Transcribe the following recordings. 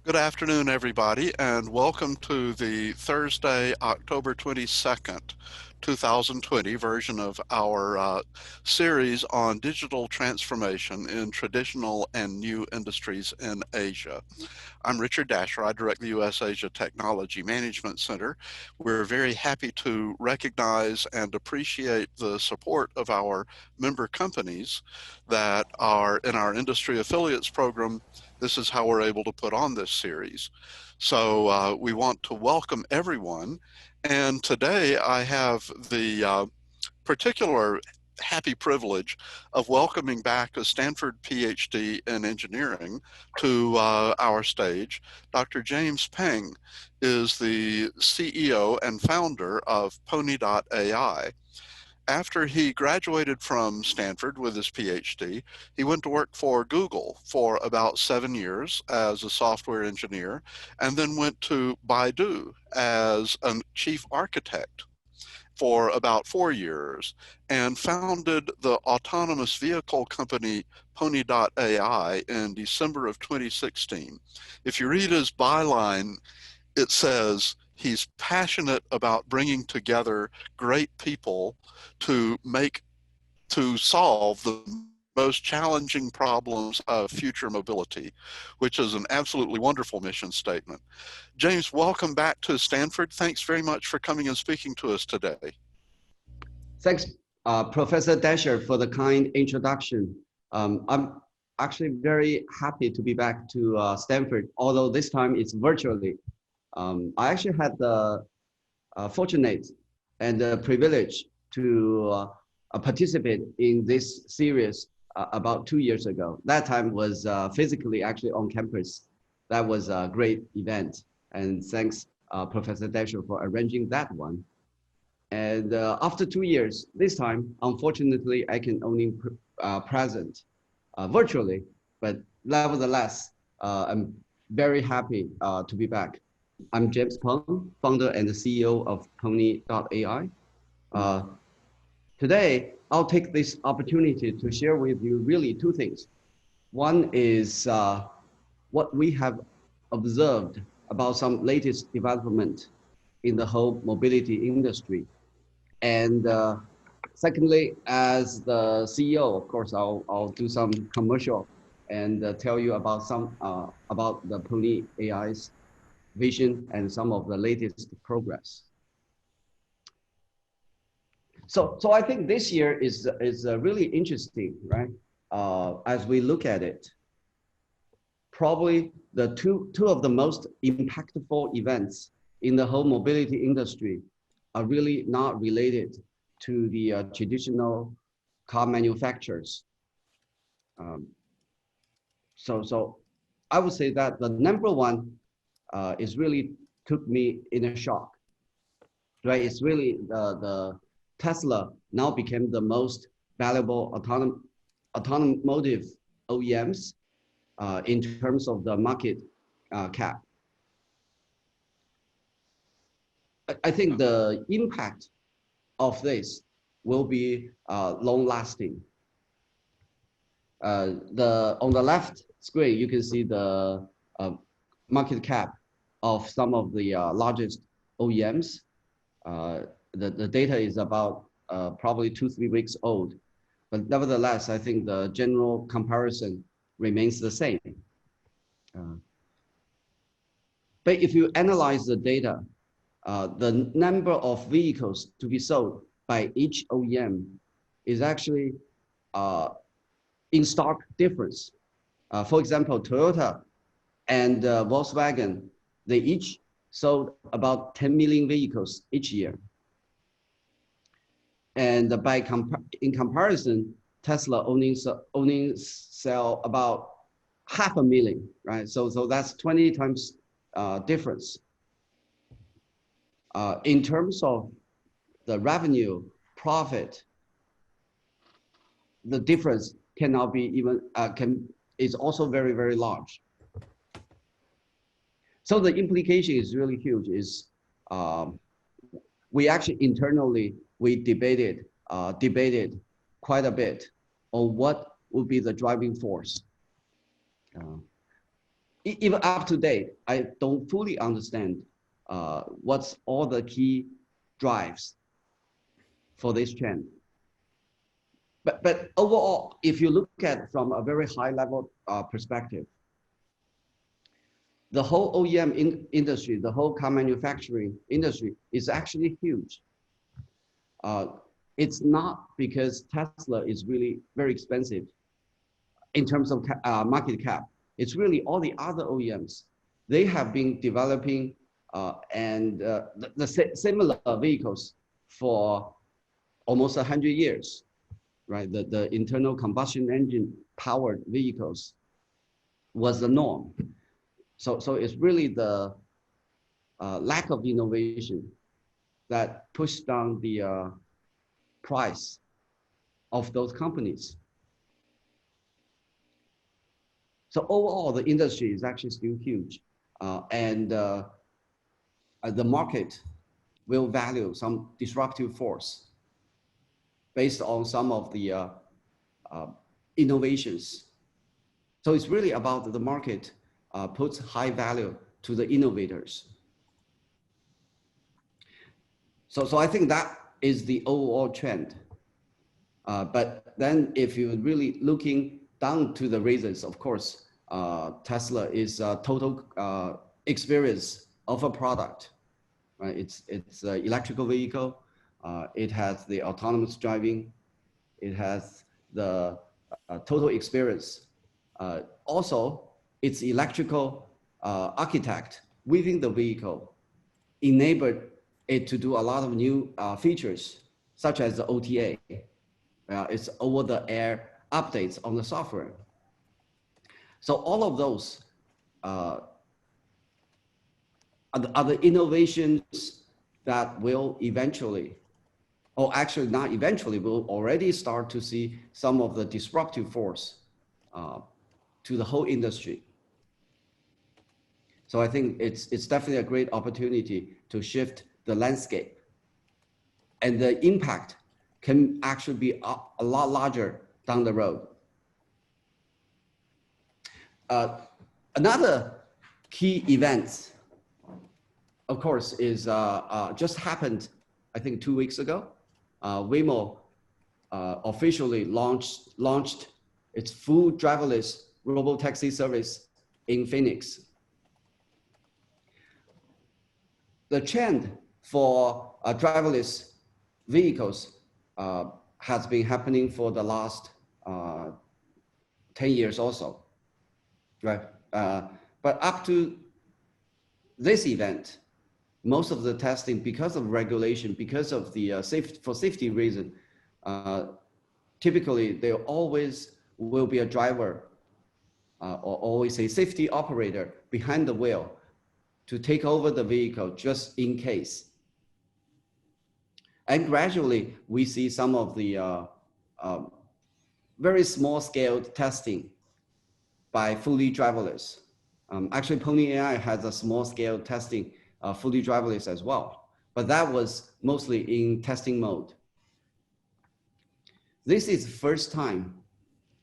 Good afternoon, everybody, and welcome to the Thursday, October 22nd, 2020 version of our series on digital transformation in traditional and new industries in Asia. I'm Richard Dasher. I direct the U.S. Asia Technology Management Center. We're very happy to recognize and appreciate the support of our member companies that are in our industry affiliates program. This is how we're able to put on this series. So we want to welcome everyone. And today I have the particular happy privilege of welcoming back a Stanford PhD in engineering to our stage. Dr. James Peng is the CEO and founder of Pony.ai. After he graduated from Stanford with his PhD, he went to work for Google for about 7 years as a software engineer, and then went to Baidu as a chief architect for about 4 years, and founded the autonomous vehicle company Pony.ai in December of 2016. If you read his byline, it says he's passionate about bringing together great people to solve the most challenging problems of future mobility, which is an absolutely wonderful mission statement. James, welcome back to Stanford. Thanks very much for coming and speaking to us today. Thanks, Professor Dasher, for the kind introduction. I'm actually very happy to be back to Stanford, although this time it's virtually. I actually had the fortunate and the privilege to participate in this series about 2 years ago. That time was physically actually on campus. That was a great event. And thanks, Professor Dasher, for arranging that one. And after 2 years, this time, unfortunately, I can only present virtually, but nevertheless, I'm very happy to be back. I'm James Peng, founder and the CEO of Pony.ai. Today, I'll take this opportunity to share with you really two things. One is what we have observed about some latest development in the whole mobility industry. And secondly, as the CEO, of course, I'll do some commercial and tell you about some about the Pony AI's vision and some of the latest progress. So I think this year is really interesting, right? As we look at it, probably the two of the most impactful events in the whole mobility industry are really not related to the traditional car manufacturers. So I would say that the number one is really took me in a shock, right? It's really the Tesla now became the most valuable automotive OEMs in terms of the market cap. I think the impact of this will be long-lasting. On the left screen, you can see the market cap of some of the largest OEMs. The data is about probably 2-3 weeks old, but nevertheless, I think the general comparison remains the same. But if you analyze the data, the number of vehicles to be sold by each OEM is actually in stark difference. For example, Toyota and Volkswagen, they each sold about 10 million vehicles each year. And in comparison, Tesla only sell about 500,000, right? So that's 20 times difference. In terms of the revenue, profit, the difference cannot be even, is also very, very large. So the implication is really huge, is we actually internally, we debated quite a bit on what would be the driving force. even up to date, I don't fully understand what's all the key drives for this trend. But overall, if you look at it from a very high level perspective, the whole OEM industry, the whole car manufacturing industry is actually huge. Uh, it's not because Tesla is really very expensive in terms of market cap. It's really all the other OEMs. They have been developing the similar vehicles for almost 100 years, right? The internal combustion engine powered vehicles was the norm. So it's really the lack of innovation that pushed down the price of those companies. So overall, the industry is actually still huge, and the market will value some disruptive force based on some of the innovations. So it's really about the market puts high value to the innovators. So I think that is the overall trend. But then if you're really looking down to the reasons, of course, Tesla is a total experience of a product, right? It's an electrical vehicle. It has the autonomous driving. It has the total experience. Also, its electrical architect within the vehicle enabled it to do a lot of new features, such as the OTA. It's over-the-air updates on the software. So all of those are the innovations that will eventually, or actually not eventually, we'll already start to see some of the disruptive force to the whole industry. So I think it's definitely a great opportunity to shift the landscape. And the impact can actually be a lot larger down the road. Another key event, of course, is just happened, I think 2 weeks ago. Waymo officially launched its full driverless Robo taxi service in Phoenix. The trend for driverless vehicles has been happening for the last 10 years also, right? But up to this event, most of the testing, because of regulation, because of the safety reason, typically there always will be a driver or always a safety operator behind the wheel to take over the vehicle just in case. And gradually, we see some of the very small scale testing by fully driverless. Actually, Pony.ai has a small scale testing fully driverless as well, but that was mostly in testing mode. This is the first time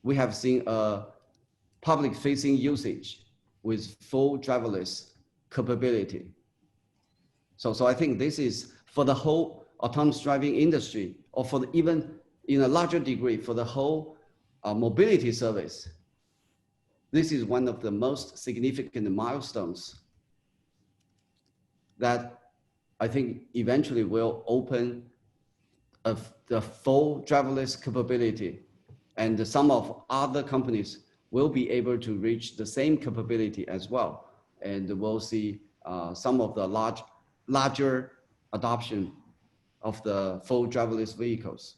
we have seen a public facing usage with full driverless capability. So I think this is for the whole autonomous driving industry, or for even in a larger degree for the whole mobility service. This is one of the most significant milestones that I think eventually will open the full driverless capability, and some of other companies will be able to reach the same capability as well. And we'll see some of the larger adoption of the full driverless vehicles.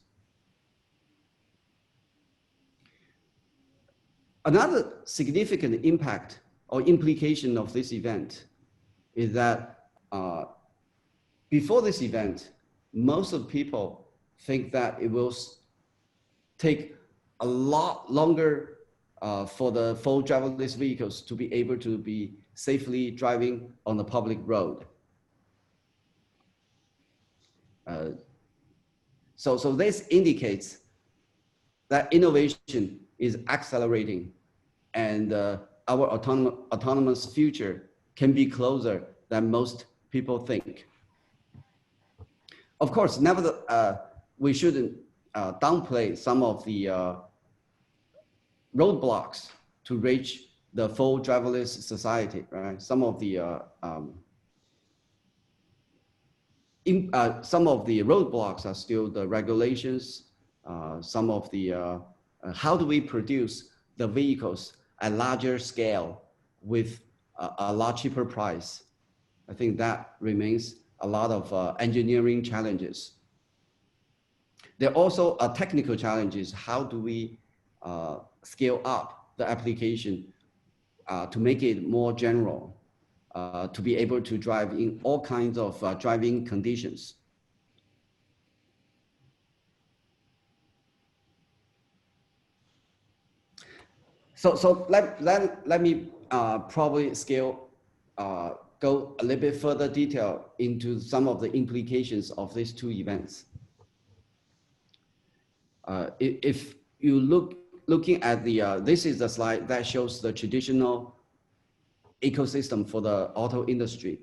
Another significant impact or implication of this event is that before this event, most of people think that it will take a lot longer for the full driverless vehicles to be able to be safely driving on the public road. So this indicates that innovation is accelerating, and a our autonomous future can be closer than most people think. Of course, we shouldn't downplay some of the roadblocks to reach the full driverless society, right? Some of the roadblocks are still the regulations, some of the how do we produce the vehicles at larger scale with a lot cheaper price. I think that remains a lot of engineering challenges. There are also technical challenges. How do we scale up the application to make it more general, to be able to drive in all kinds of driving conditions? So let me probably go a little bit further detail into some of the implications of these two events. If you looking at the, this is the slide that shows the traditional ecosystem for the auto industry.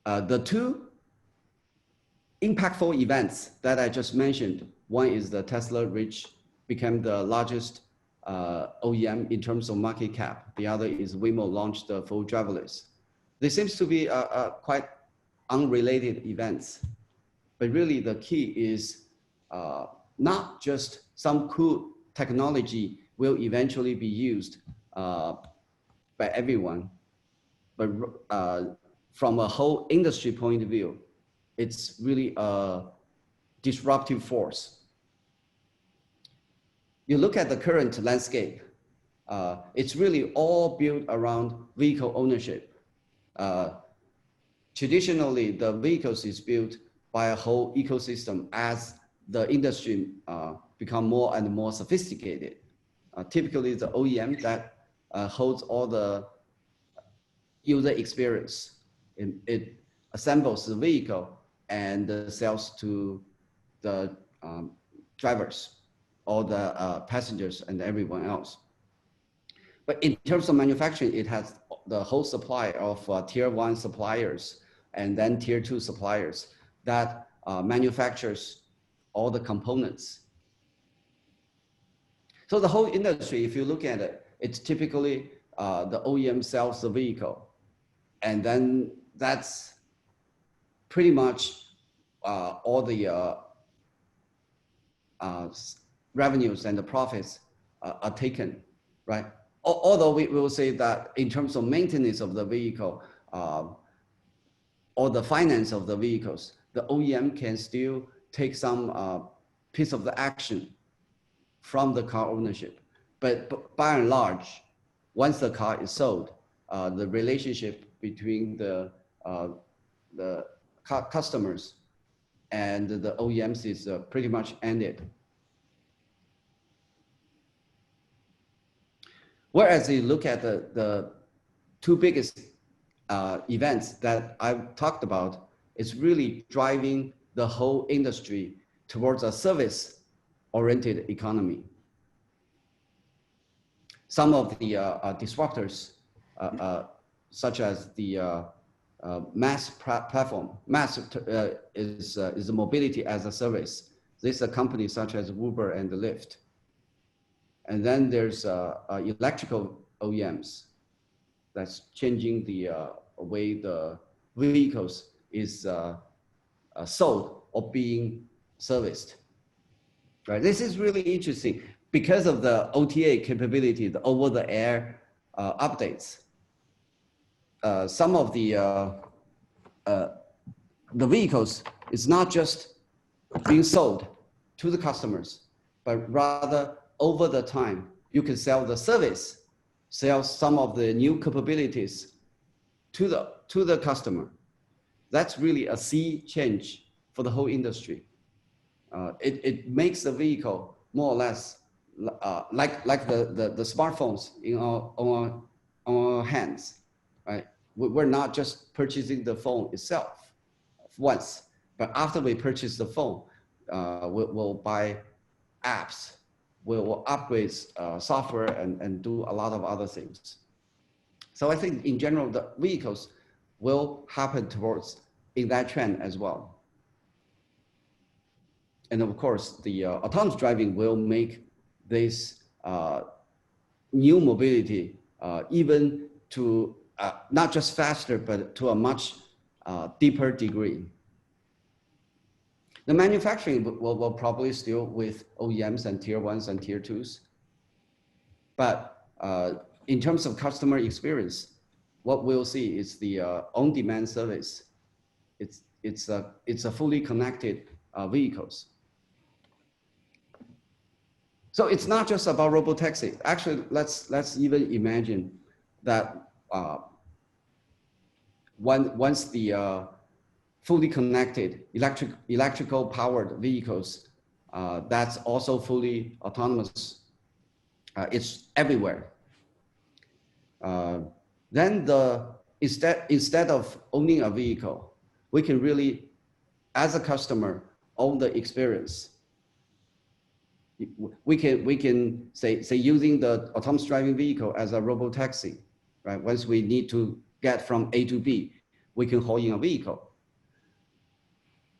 The two impactful events that I just mentioned, one is the Tesla became the largest OEM in terms of market cap. The other is Waymo launched the full driverless. This seems to be quite unrelated events, but really the key is not just some cool technology will eventually be used by everyone, but from a whole industry point of view, it's really a disruptive force. You look at the current landscape, it's really all built around vehicle ownership. Traditionally, the vehicles is built by a whole ecosystem as the industry become more and more sophisticated. Typically, the OEM that holds all the user experience. It assembles the vehicle and sells to the drivers, or the passengers and everyone else. But in terms of manufacturing, it has the whole supply of tier 1 suppliers and then tier 2 suppliers that manufactures all the components. So the whole industry, if you look at it, it's typically the OEM sells the vehicle, and then that's pretty much all the revenues and the profits are taken, right? Although we will say that in terms of maintenance of the vehicle or the finance of the vehicles, the OEM can still take some piece of the action from the car ownership. But by and large, once the car is sold, the relationship between the customers and the OEMs is pretty much ended. Whereas you look at the two biggest events that I've talked about, it's really driving the whole industry towards a service-oriented economy. Some of the disruptors, such as the mass platform, is a mobility as a service. These are companies such as Uber and Lyft. And then there's electrical OEMs that's changing the way the vehicles is sold or being serviced. Right? This is really interesting because of the OTA capability, the over-the-air updates. Some of the vehicles is not just being sold to the customers, but rather over the time, you can sell the service, sell some of the new capabilities to the customer. That's really a sea change for the whole industry. It makes the vehicle more or less like the smartphones in our hands, right? We're not just purchasing the phone itself once, but after we purchase the phone, we'll buy apps, will upgrade software and do a lot of other things. So I think in general, the vehicles will happen towards in that trend as well. And of course, the autonomous driving will make this new mobility even to not just faster, but to a much deeper degree. The manufacturing will probably still with OEMs and tier ones and tier twos. But in terms of customer experience, what we'll see is the on-demand service. It's a fully connected vehicles. So it's not just about robotaxi. Actually, let's even imagine that once the fully connected electrical powered vehicles that's also fully autonomous, it's everywhere. Then instead of owning a vehicle, we can really, as a customer, own the experience. We can say using the autonomous driving vehicle as a robotaxi, right? Once we need to get from A to B, we can haul in a vehicle.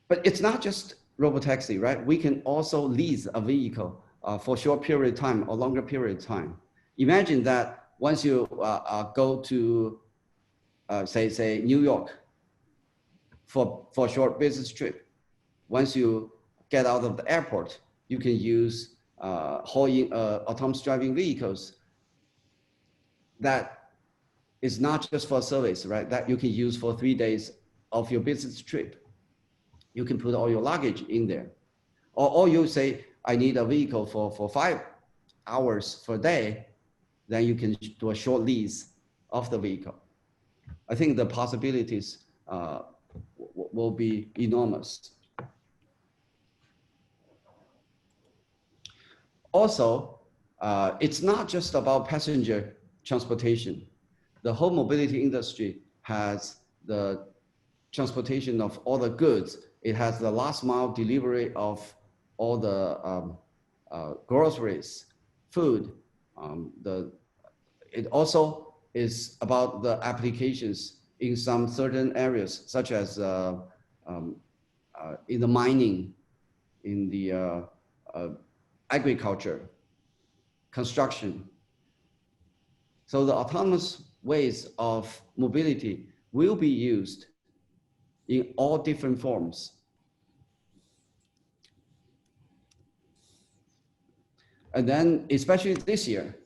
But it's not just robotaxi, right? We can also lease a vehicle for a short period of time or longer period of time. Imagine that once you go to, say New York for a short business trip, once you get out of the airport, you can use hauling autonomous driving vehicles that is not just for service, right? That you can use for 3 days of your business trip. You can put all your luggage in there. Or you say, I need a vehicle for 5 hours per day, then you can do a short lease of the vehicle. I think the possibilities will be enormous. Also, it's not just about passenger transportation. The whole mobility industry has the transportation of all the goods. It has the last mile delivery of all the groceries, food. It also is about the applications in some certain areas, such as in the mining, in the agriculture, construction. So the autonomous ways of mobility will be used in all different forms. And then, especially this year,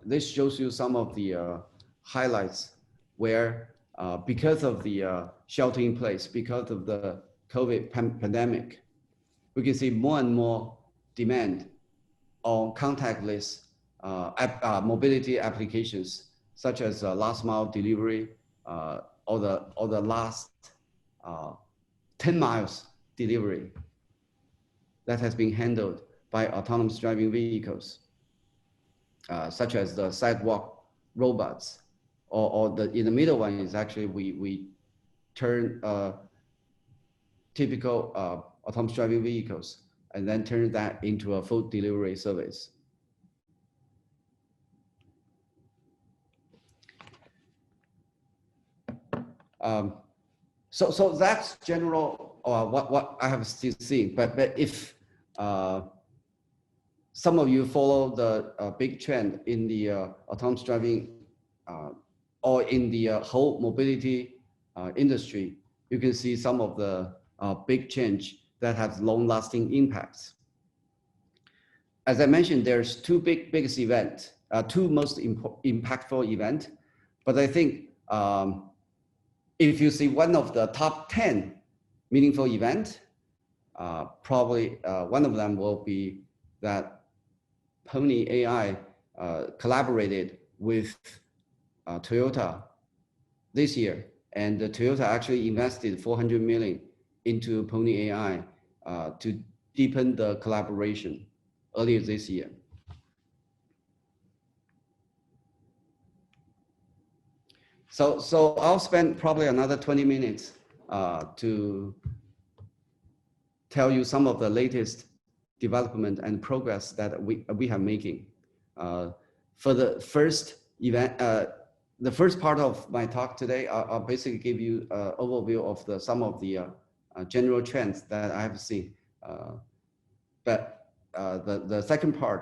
this shows you some of the highlights where, because of the shelter in place, because of the COVID pandemic, we can see more and more demand on contactless mobility applications, such as last mile delivery or the last 10 miles delivery that has been handled by autonomous driving vehicles, such as the sidewalk robots, or in the middle one is actually we turn typical autonomous driving vehicles and then turn that into a food delivery service. So that's general what I have still seen. But if some of you follow the big trend in the autonomous driving or in the whole mobility industry, you can see some of the big change that has long-lasting impacts. As I mentioned, there's two biggest events, two most impactful events. But I think if you see one of the top 10 meaningful events, probably one of them will be that Pony.ai collaborated with Toyota this year, and Toyota actually invested 400 million into Pony.ai to deepen the collaboration earlier this year. So I'll spend probably another 20 minutes to tell you some of the latest development and progress that we have making. For the first event, the first part of my talk today, I'll basically give you an overview of some of the general trends that I have seen. But the second part,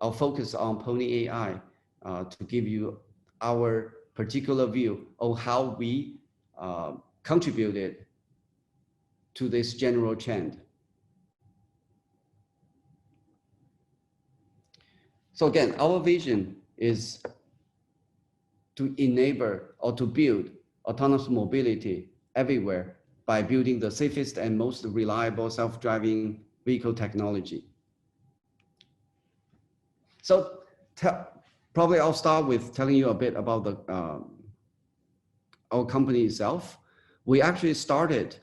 I'll focus on Pony.ai to give you our particular view of how we contributed to this general trend. So again, our vision is to enable or to build autonomous mobility everywhere by building the safest and most reliable self-driving vehicle technology. So probably I'll start with telling you a bit about our company itself. We actually started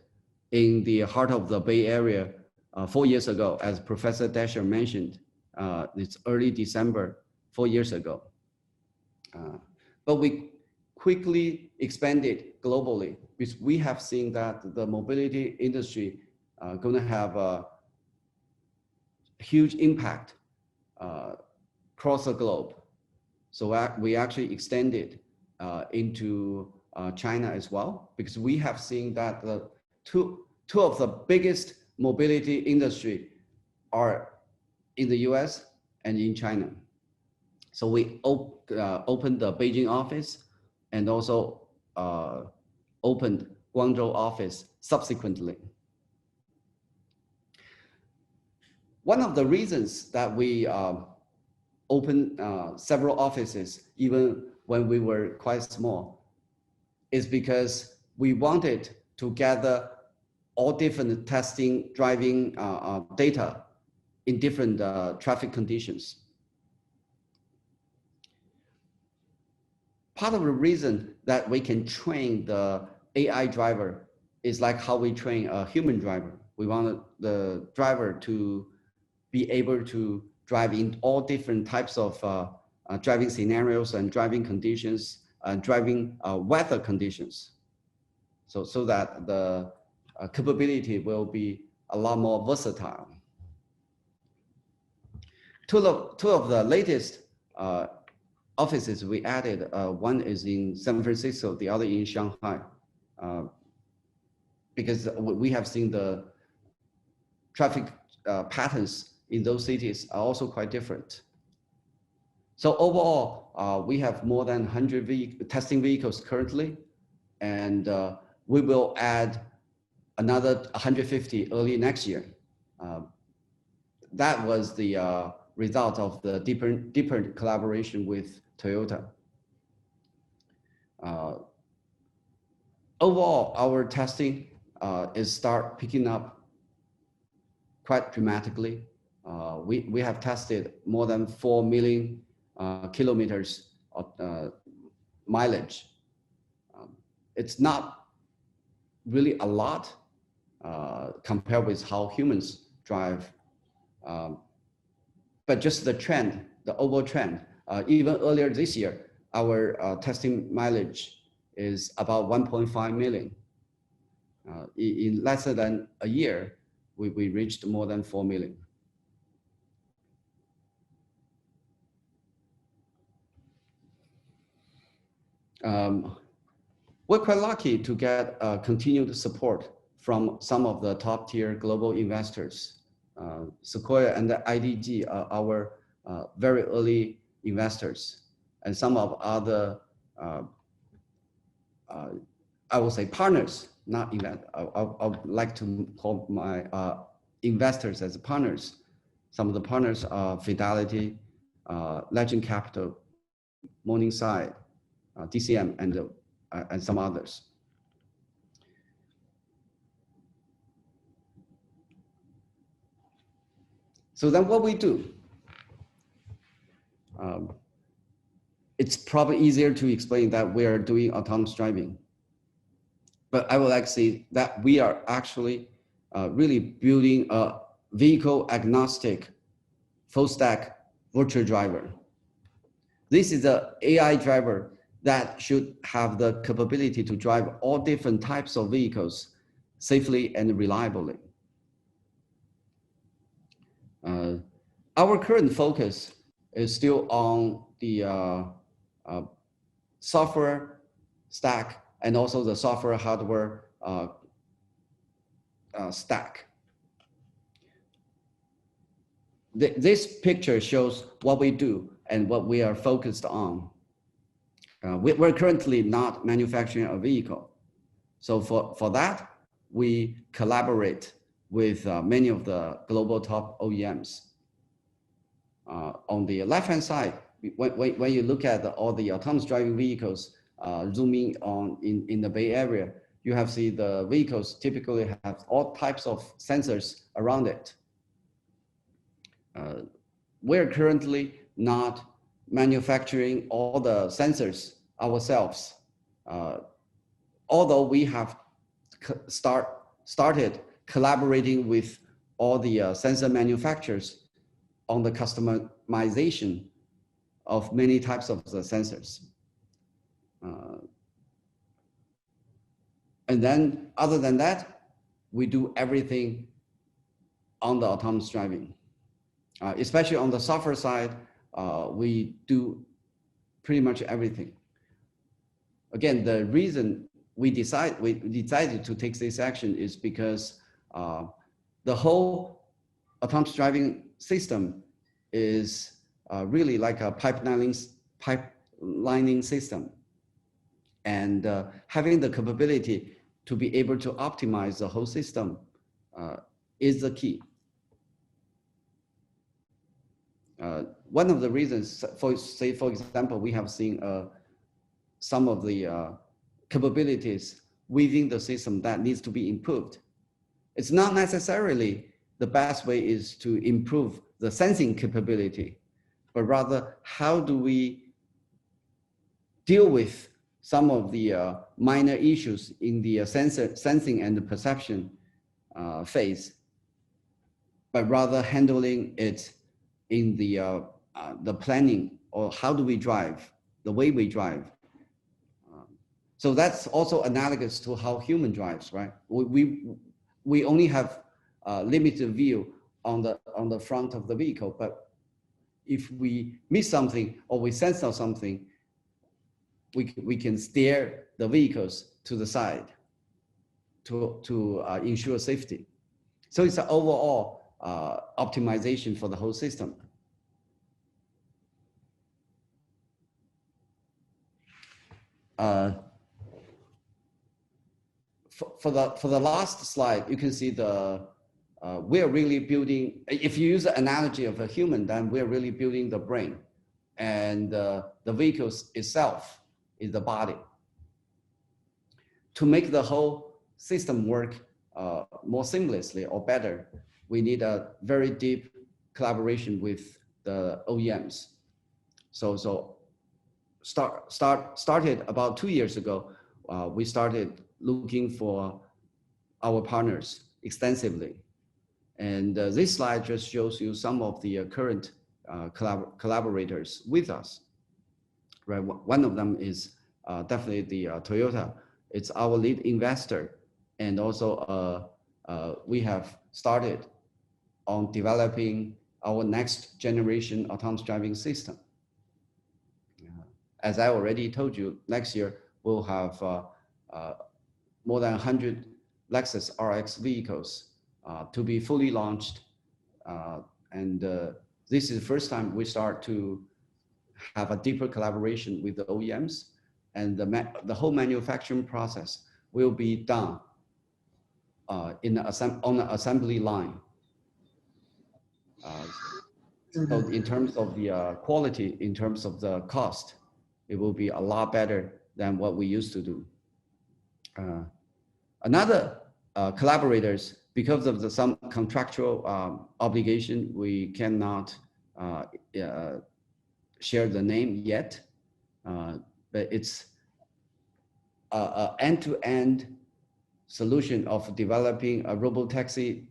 in the heart of the Bay Area 4 years ago, as Professor Dasher mentioned. It's early December 4 years ago. But we quickly expanded globally because we have seen that the mobility industry going to have a huge impact across the globe. So we actually extended into China as well, because we have seen that the two of the biggest mobility industry are in the US and in China. So we opened the Beijing office and also opened Guangzhou office subsequently. One of the reasons that we opened several offices, even when we were quite small, is because we wanted to gather all different testing, driving data in different traffic conditions. Part of the reason that we can train the AI driver is like how we train a human driver. We want the driver to be able to drive in all different types of driving scenarios and driving conditions, driving weather conditions. So that the capability will be a lot more versatile. Two of the latest offices we added, one is in San Francisco, the other in Shanghai, because we have seen the traffic patterns in those cities are also quite different. So overall, we have more than 100 testing vehicles currently, and we will add another 150 early next year. That was the result of the deeper collaboration with Toyota. Overall, our testing is start picking up quite dramatically. We have tested more than 4 million kilometers of mileage. It's not really a lot compared with how humans drive, but just the trend, the overall trend. Even earlier this year, our testing mileage is about 1.5 million. In less than a year, we reached more than 4 million. We're quite lucky to get continued support from some of the top tier global investors. Sequoia and the IDG are our very early investors, and some of other, I would say partners, not investors. I would like to call my investors as partners. Some of the partners are Fidelity, Legend Capital, Morningside, DCM, and some others. So then what we do, it's probably easier to explain that we are doing autonomous driving. But I would like to say that we are actually really building a vehicle agnostic full stack virtual driver. This is an AI driver that should have the capability to drive all different types of vehicles safely and reliably. Our current focus is still on the software stack and also the software hardware stack. This picture shows what we do and what we are focused on. We're currently not manufacturing a vehicle. So for that, we collaborate with many of the global top OEMs. On the left-hand side, when you look at all the autonomous driving vehicles, zooming on in the Bay Area, you have seen the vehicles typically have all types of sensors around it. We're currently not manufacturing all the sensors ourselves, although we have started collaborating with all the sensor manufacturers on the customization of many types of the sensors. And then other than that, we do everything on the autonomous driving. Especially on the software side, we do pretty much everything. Again, the reason we decided to take this action is because the whole autonomous driving system is really like a pipelining system. And having the capability to be able to optimize the whole system is the key. One of the reasons, for example, we have seen some of the capabilities within the system that needs to be improved. It's not necessarily the best way is to improve the sensing capability, but rather how do we deal with some of the minor issues in the sensing and the perception phase, but rather handling it in the planning, or how do we drive, the way we drive. So that's also analogous to how human drives, right? We only have limited view on the front of the vehicle, but if we miss something or we sense out something, we can steer the vehicles to the side to ensure safety. So it's an overall optimization for the whole system. For the last slide, you can see we're really building. If you use the analogy of a human, then we're really building the brain, and the vehicles itself is the body. To make the whole system work more seamlessly or better, we need a very deep collaboration with the OEMs. So started about 2 years ago. We started looking for our partners extensively, and this slide just shows you some of the current collaborators with us. Right, one of them is definitely the Toyota. It's our lead investor, and also we have started on developing our next generation autonomous driving system. As I already told you, next year we'll have more than 100 Lexus RX vehicles to be fully launched, and this is the first time we start to have a deeper collaboration with the OEMs, and the whole manufacturing process will be done on the assembly line. So in terms of the quality, in terms of the cost, it will be a lot better than what we used to do. Another collaborators, because of some contractual obligation, we cannot share the name yet, but it's an end-to-end solution of developing a robotaxi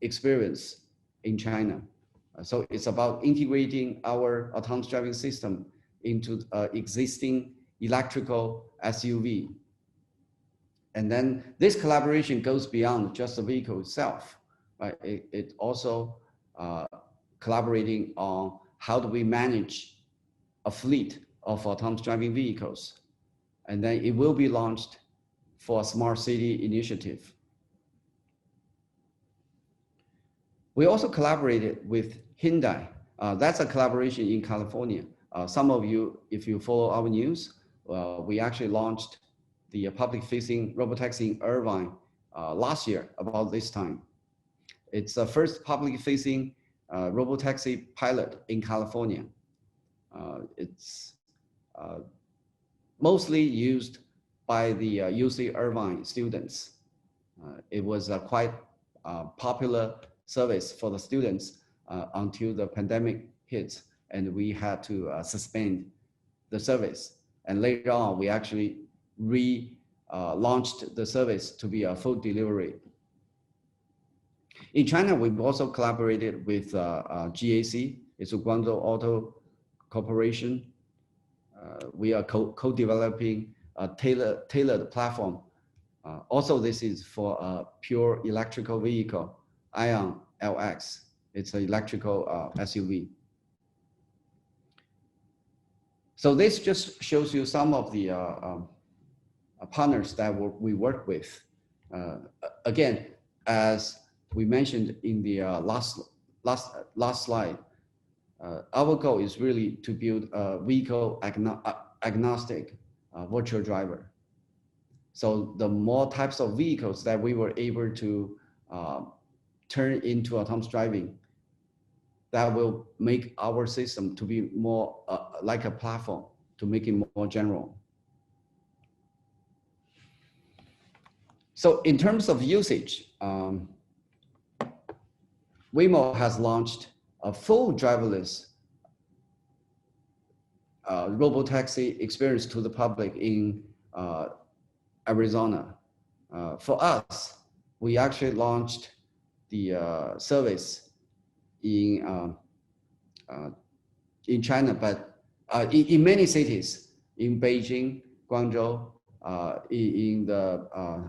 experience in China. So it's about integrating our autonomous driving system into existing electrical SUV. And then this collaboration goes beyond just the vehicle itself. Right? It also collaborating on how do we manage a fleet of autonomous driving vehicles. And then it will be launched for a smart city initiative. We also collaborated with Hyundai. That's a collaboration in California. Some of you, if you follow our news, we actually launched the public-facing robotaxi in Irvine last year, about this time. It's the first public-facing robotaxi pilot in California. It's mostly used by the UC Irvine students. It was a quite popular service for the students until the pandemic hit, and we had to suspend the service. And later on, we actually launched the service to be a full delivery. In China, we've also collaborated with GAC, it's a Guangzhou Auto Corporation. We are co-developing a tailored platform. Also, this is for a pure electrical vehicle, Ion LX. It's an electrical SUV. So this just shows you some of the partners that we work with. Again, as we mentioned in the last slide, our goal is really to build a vehicle agnostic virtual driver. So the more types of vehicles that we were able to turn into autonomous driving, that will make our system to be more like a platform, to make it more general. So in terms of usage, Waymo has launched a full driverless robotaxi experience to the public in Arizona. For us, we actually launched the service in China, but in many cities, in Beijing, Guangzhou, in the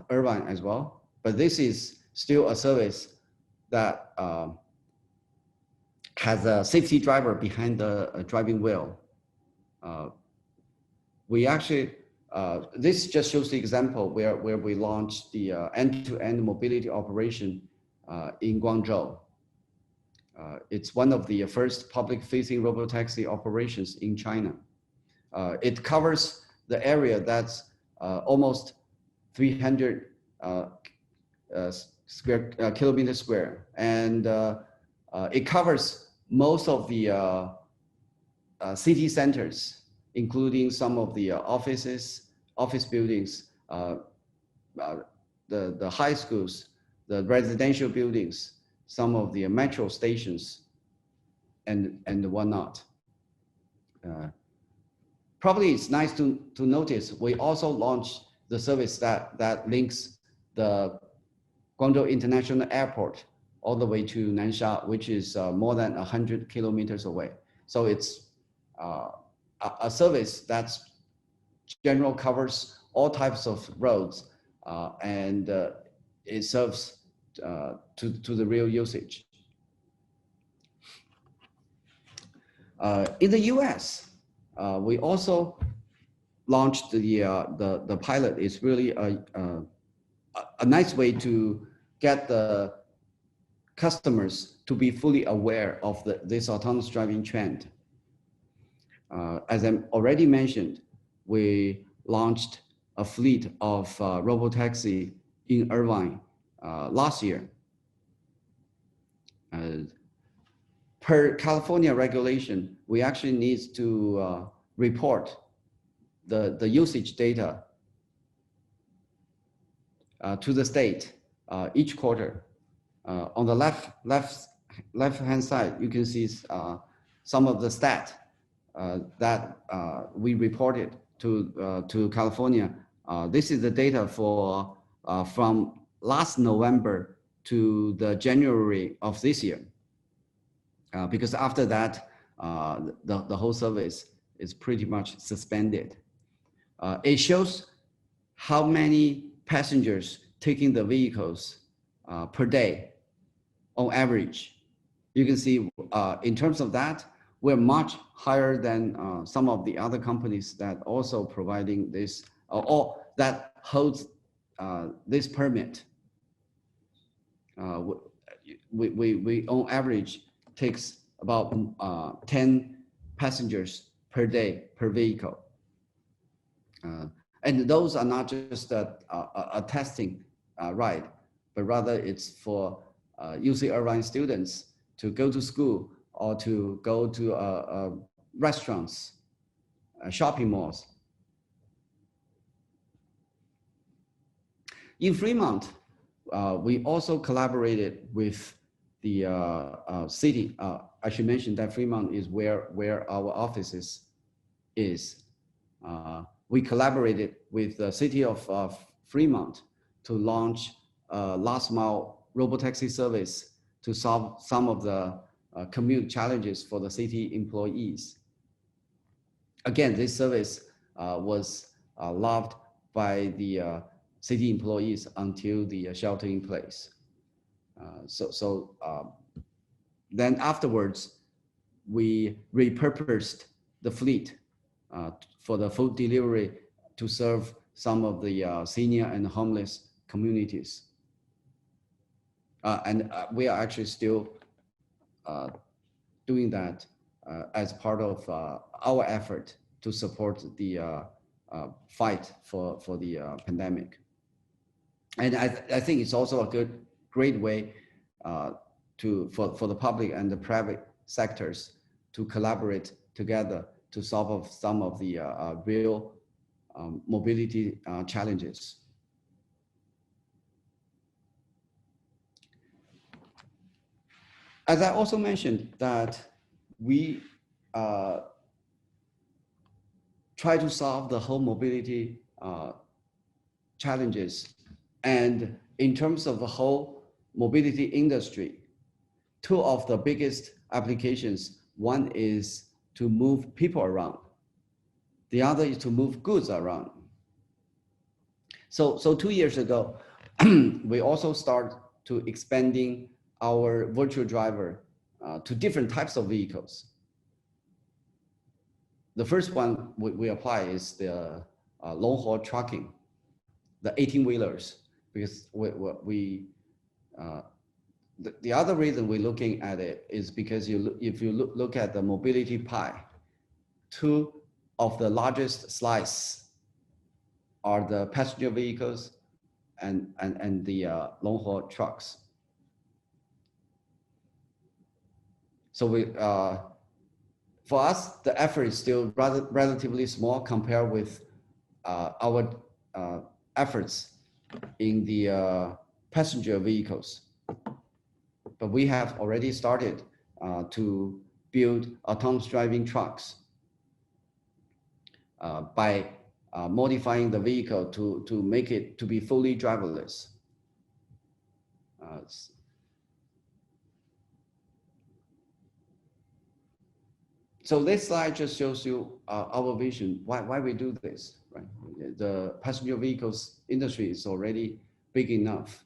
Irvine as well. But this is still a service that has a safety driver behind the driving wheel. We actually, this just shows the example where we launched the end-to-end mobility operation in Guangzhou. It's one of the first public-facing robotaxi operations in China. It covers the area that's almost 300 kilometers square, and it covers most of the city centers, including some of the office buildings, the high schools, the residential buildings, some of the metro stations, and whatnot. Probably it's nice to notice we also launched the service that links the Guangzhou International Airport all the way to Nansha, which is more than 100 kilometers away. So it's a service that's general covers all types of roads, and it serves to the real usage. In the US, we also launched the pilot. It's really a nice way to get the customers to be fully aware of this autonomous driving trend. As I already mentioned, we launched a fleet of robotaxi in Irvine last year. Per California regulation, we actually need to report the usage data to the state each quarter. On the left-hand side, you can see some of the stats that we reported to California. This is the data for from last November to the January of this year. Because after that, the whole service is pretty much suspended. It shows how many passengers taking the vehicles per day on average. You can see in terms of that, we're much higher than some of the other companies that also providing this or that holds this permit. We on average takes about 10 passengers per day per vehicle. And those are not just a testing ride, but rather it's for UC Irvine students to go to school or to go to restaurants, shopping malls. In Fremont, we also collaborated with the city. I should mention that Fremont is where our offices is. We collaborated with the city of Fremont to launch a last mile robotaxi service to solve some of the commute challenges for the city employees. Again, this service was loved by the city employees until the shelter in place. Then afterwards, we repurposed the fleet for the food delivery to serve some of the senior and homeless communities. And we are actually still doing that as part of our effort to support the fight for the pandemic. And I think it's also a great way for the public and the private sectors to collaborate together to solve some of the real mobility challenges. As I also mentioned that we try to solve the whole mobility challenges. And in terms of the whole mobility industry, two of the biggest applications, one is to move people around. The other is to move goods around. So 2 years ago, we also start to expanding our virtual driver to different types of vehicles. The first one we apply is the long haul trucking, the 18-wheelers, because the other reason we're looking at it is because if you look at the mobility pie, two of the largest slice are the passenger vehicles and the long haul trucks. So for us, the effort is still relatively small compared with our efforts in the passenger vehicles. But we have already started to build autonomous driving trucks by modifying the vehicle to make it to be fully driverless. So this slide just shows you our vision, why we do this, right? The passenger vehicles industry is already big enough.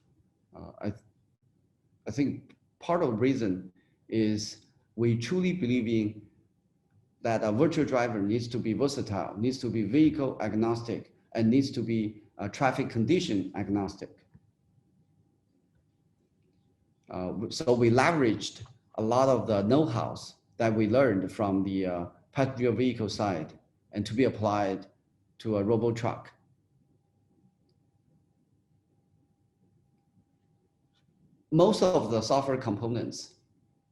I think part of the reason is we truly believe in that a virtual driver needs to be versatile, needs to be vehicle agnostic, and needs to be traffic condition agnostic. So we leveraged a lot of the know-hows that we learned from the passenger vehicle side and to be applied to a robo truck. Most of the software components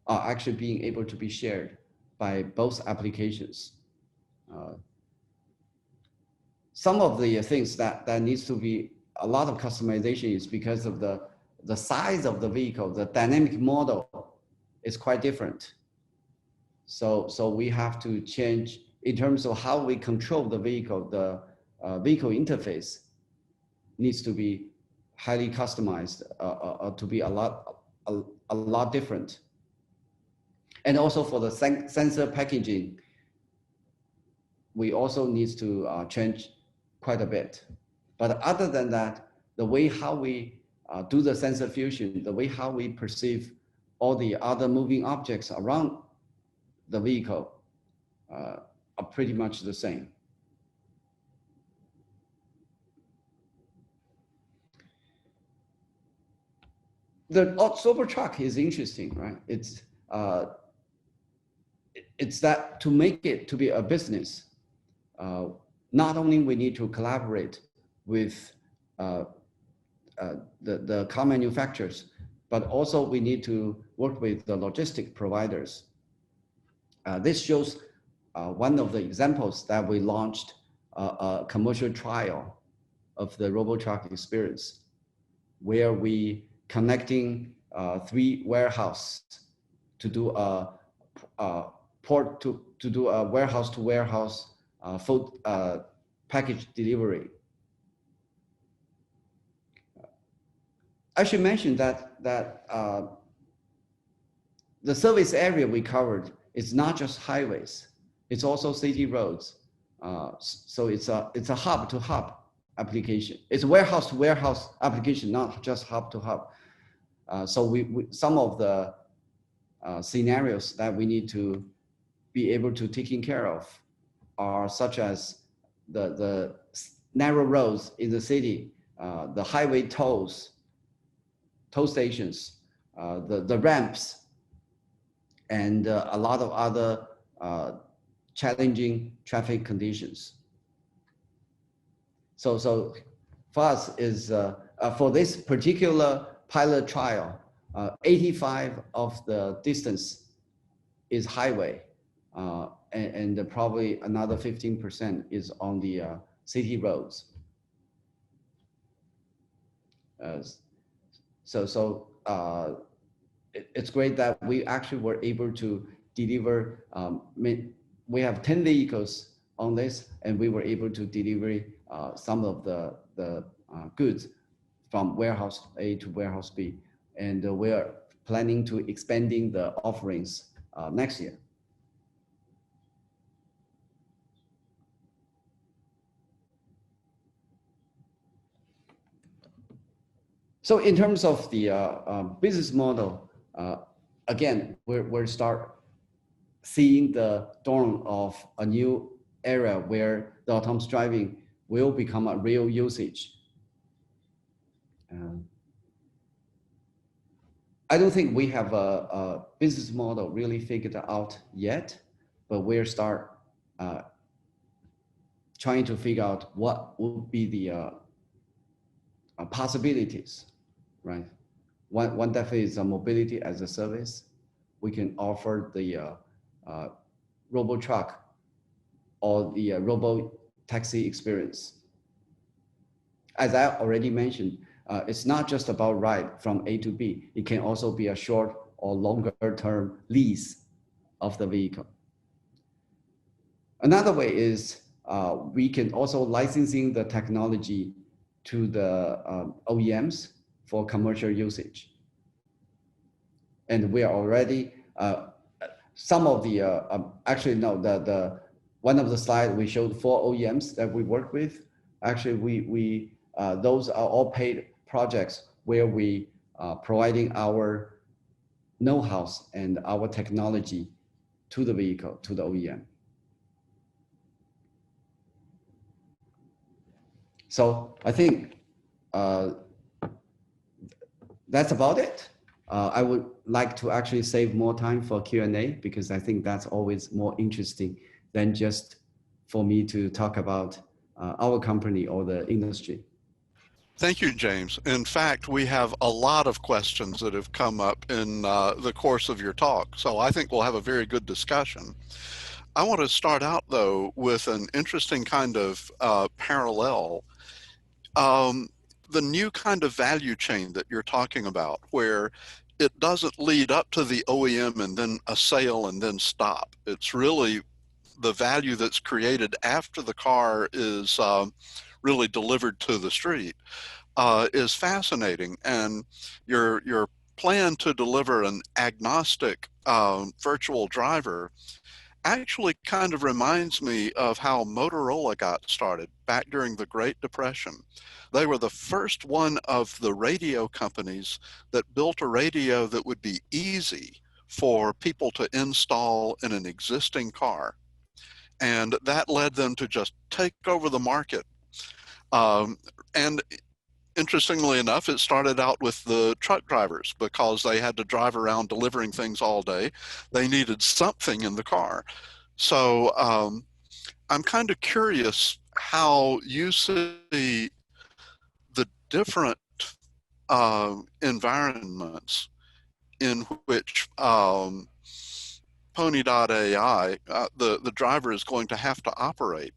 are actually being able to be shared by both applications. Some of the things that needs to be a lot of customization is because of the size of the vehicle, the dynamic model is quite different. So we have to change in terms of how we control the vehicle. The vehicle interface needs to be highly customized to be a lot different. And also for the sensor packaging, we also need to change quite a bit. But other than that, the way how we do the sensor fusion, the way how we perceive all the other moving objects around the vehicle are pretty much the same. The Cybertruck is interesting, right? It's that to make it to be a business, not only we need to collaborate with the car manufacturers, but also we need to work with the logistic providers. This shows one of the examples that we launched a commercial trial of the Robo truck experience, where we connecting 3 warehouses to do a warehouse to warehouse food package delivery. I should mention that the service area we covered is not just highways; it's also city roads. So it's a hub to hub application. It's a warehouse to warehouse application, not just hub to hub. So we some of the scenarios that we need to be able to taking care of are such as the narrow roads in the city, the highway toll stations, the ramps, and a lot of other challenging traffic conditions. So for us is for this particular pilot trial, 85 of the distance is highway, and probably another 15% is on the city roads. It's great that we actually were able to deliver. We have 10 vehicles on this, and we were able to deliver some of the goods from warehouse A to warehouse B, and we're planning to expanding the offerings next year. So in terms of the business model, again, we're start seeing the dawn of a new era where the autonomous driving will become a real usage. I don't think we have a business model really figured out yet, but we're start trying to figure out what would be the possibilities, right? One definitely is a mobility as a service. We can offer the Robo truck or the Robo taxi experience. As I already mentioned, it's not just about ride from A to B. It can also be a short or longer term lease of the vehicle. Another way is we can also licensing the technology to the OEMs for commercial usage. And we are already, some of the, actually no, one of the slides we showed 4 OEMs that we work with. Actually, those are all paid projects where we providing our know-how and our technology to the vehicle, to the OEM. So I think that's about it. I would like to actually save more time for Q&A because I think that's always more interesting than just for me to talk about our company or the industry. Thank you, James. In fact, we have a lot of questions that have come up in the course of your talk, so I think we'll have a very good discussion. I want to start out, though, with an interesting kind of parallel. The new kind of value chain that you're talking about, where it doesn't lead up to the OEM and then a sale and then stop. It's really the value that's created after the car is really delivered to the street is fascinating. And your plan to deliver an agnostic virtual driver actually kind of reminds me of how Motorola got started back during the Great Depression. They were the first one of the radio companies that built a radio that would be easy for people to install in an existing car. And that led them to just take over the market. And interestingly enough, it started out with the truck drivers because they had to drive around delivering things all day. They needed something in the car. So I'm kind of curious how you see the different environments in which Pony.ai, the driver is going to have to operate.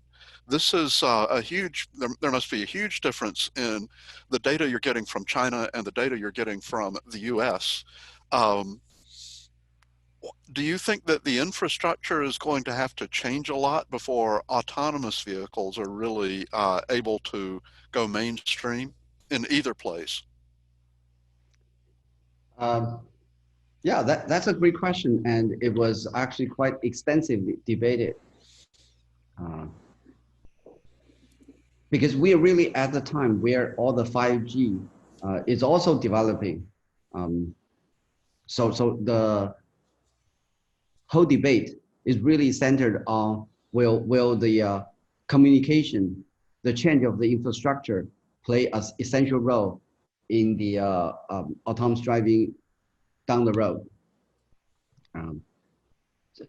This is a huge, there must be a huge difference in the data you're getting from China and the data you're getting from the US. Um, do you think that the infrastructure is going to have to change a lot before autonomous vehicles are really able to go mainstream in either place? Um, yeah, that's a great question, and it was actually quite extensively debated uh, because we are really at the time where all the 5G is also developing. Um, so the whole debate is really centered on will the communication, the change of the infrastructure play an essential role in the autonomous driving down the road. Um,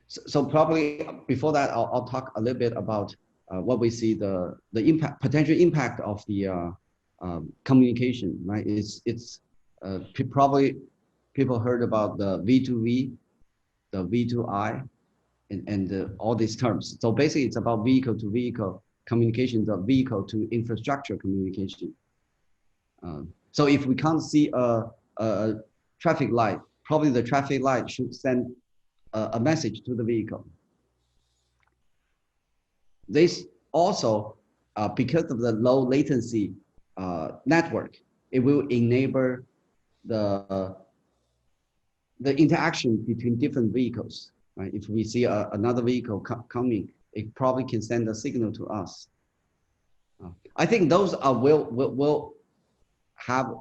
so probably before that, I'll talk a little bit about what we see the impact, potential impact of the communication. Right? It's probably people heard about the V2V, the V2I, and all these terms. So basically, it's about vehicle to vehicle communication, the vehicle to infrastructure communication. So if we can't see a traffic light, probably the traffic light should send a message to the vehicle. This also, because of the low latency network, it will enable the the interaction between different vehicles. Right? If we see another vehicle coming, it probably can send a signal to us. I think those are will have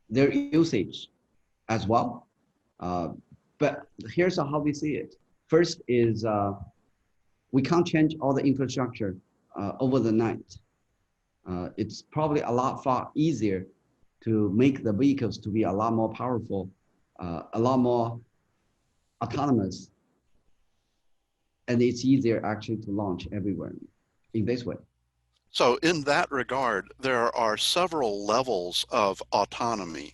their usage as well. But here's how we see it. First is we can't change all the infrastructure over the night. It's probably a lot far easier to make the vehicles to be a lot more powerful, a lot more autonomous, and it's easier actually to launch everywhere in this way. So in that regard, there are several levels of autonomy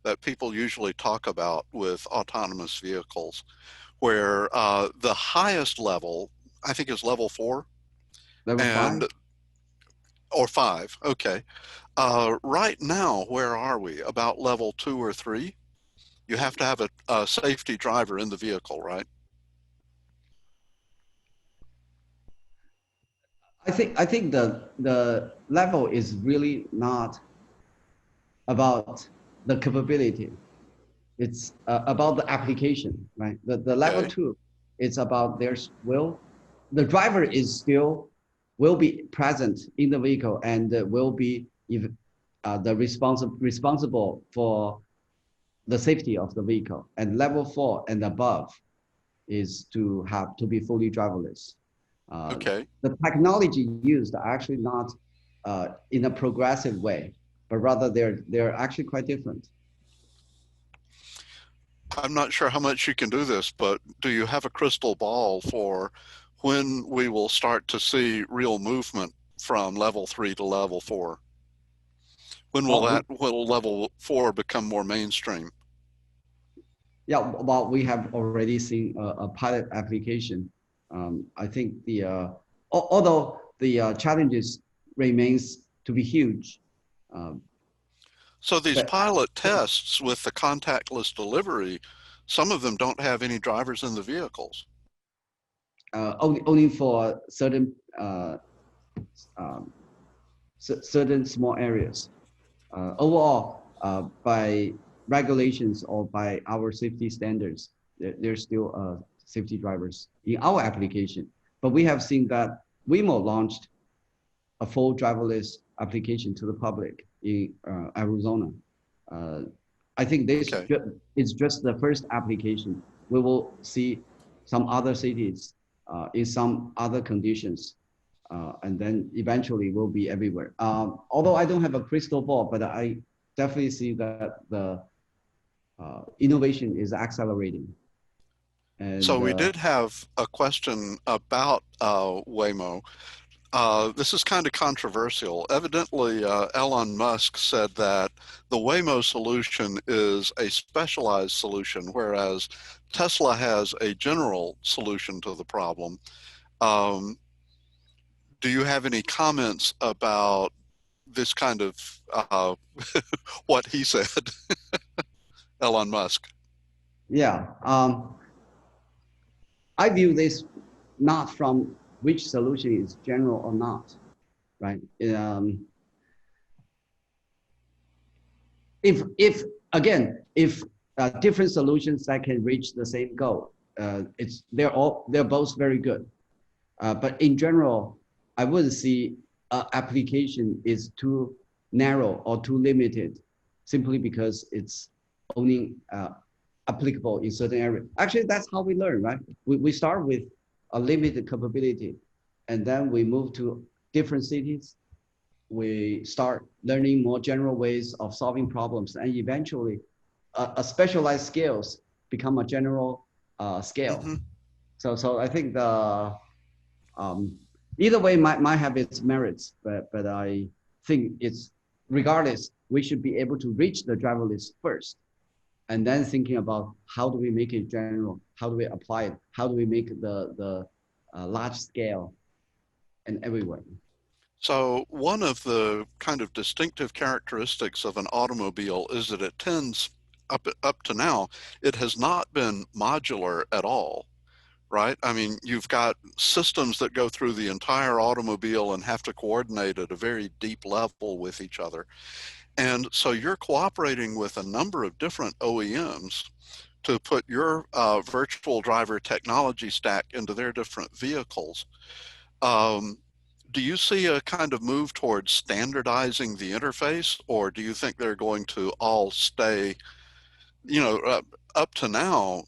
that people usually talk about with autonomous vehicles, where the highest level, I think, is level 4 Level and 5? or 5. Okay. Right now, where are we? About level 2 or 3? You have to have a safety driver in the vehicle, right? I think the level is really not about the capability. It's about the application, right? The level Okay. 2, it's about the driver is still will be present in the vehicle and will be the responsible for the safety of the vehicle. And level 4 and above is to be fully driverless. Okay. The technology used are actually not in a progressive way, but rather they're actually quite different. I'm not sure how much you can do this, but do you have a crystal ball for when we will start to see real movement from level 3 to level 4? When Well, will level 4 become more mainstream? yeah, well, we have already seen a pilot application. I think although the challenges remains to be huge, um, So these but pilot tests with the contactless delivery, some of them don't have any drivers in the vehicles. only for um, certain small areas. Overall, by regulations or by our safety standards, there's still safety drivers in our application. But we have seen that Waymo launched a full driverless application to the public in Arizona. Uh, I think this Okay. is just the first application. We will see some other cities in some other conditions, and then eventually will be everywhere. Although I don't have a crystal ball, but I definitely see that the innovation is accelerating. So And we did have a question about Waymo. This is kind of controversial. Evidently, Elon Musk said that the Waymo solution is a specialized solution, whereas Tesla has a general solution to the problem. Um, do you have any comments about this kind of what he said, Elon Musk? yeah, I view this not from which solution is general or not, right? If again, if different solutions that can reach the same goal, they're both very good. But in general, I wouldn't see application is too narrow or too limited simply because it's only applicable in certain areas. Actually, that's how we learn, right? We start with a limited capability, and then we move to different cities. We start learning more general ways of solving problems, and eventually, a specialized skills become a general scale. Mm-hmm. So I think the um, either way might have its merits, but I think it's regardless, we should be able to reach the driverless first, and then thinking about how do we make it general, how do we apply it, how do we make the large scale and everywhere. So one of the kind of distinctive characteristics of an automobile is that it tends, up to now, it has not been modular at all, right? I mean, you've got systems that go through the entire automobile and have to coordinate at a very deep level with each other. And so you're cooperating with a number of different OEMs to put your virtual driver technology stack into their different vehicles. Um, do you see a kind of move towards standardizing the interface, or do you think they're going to all stay, you know, up to now,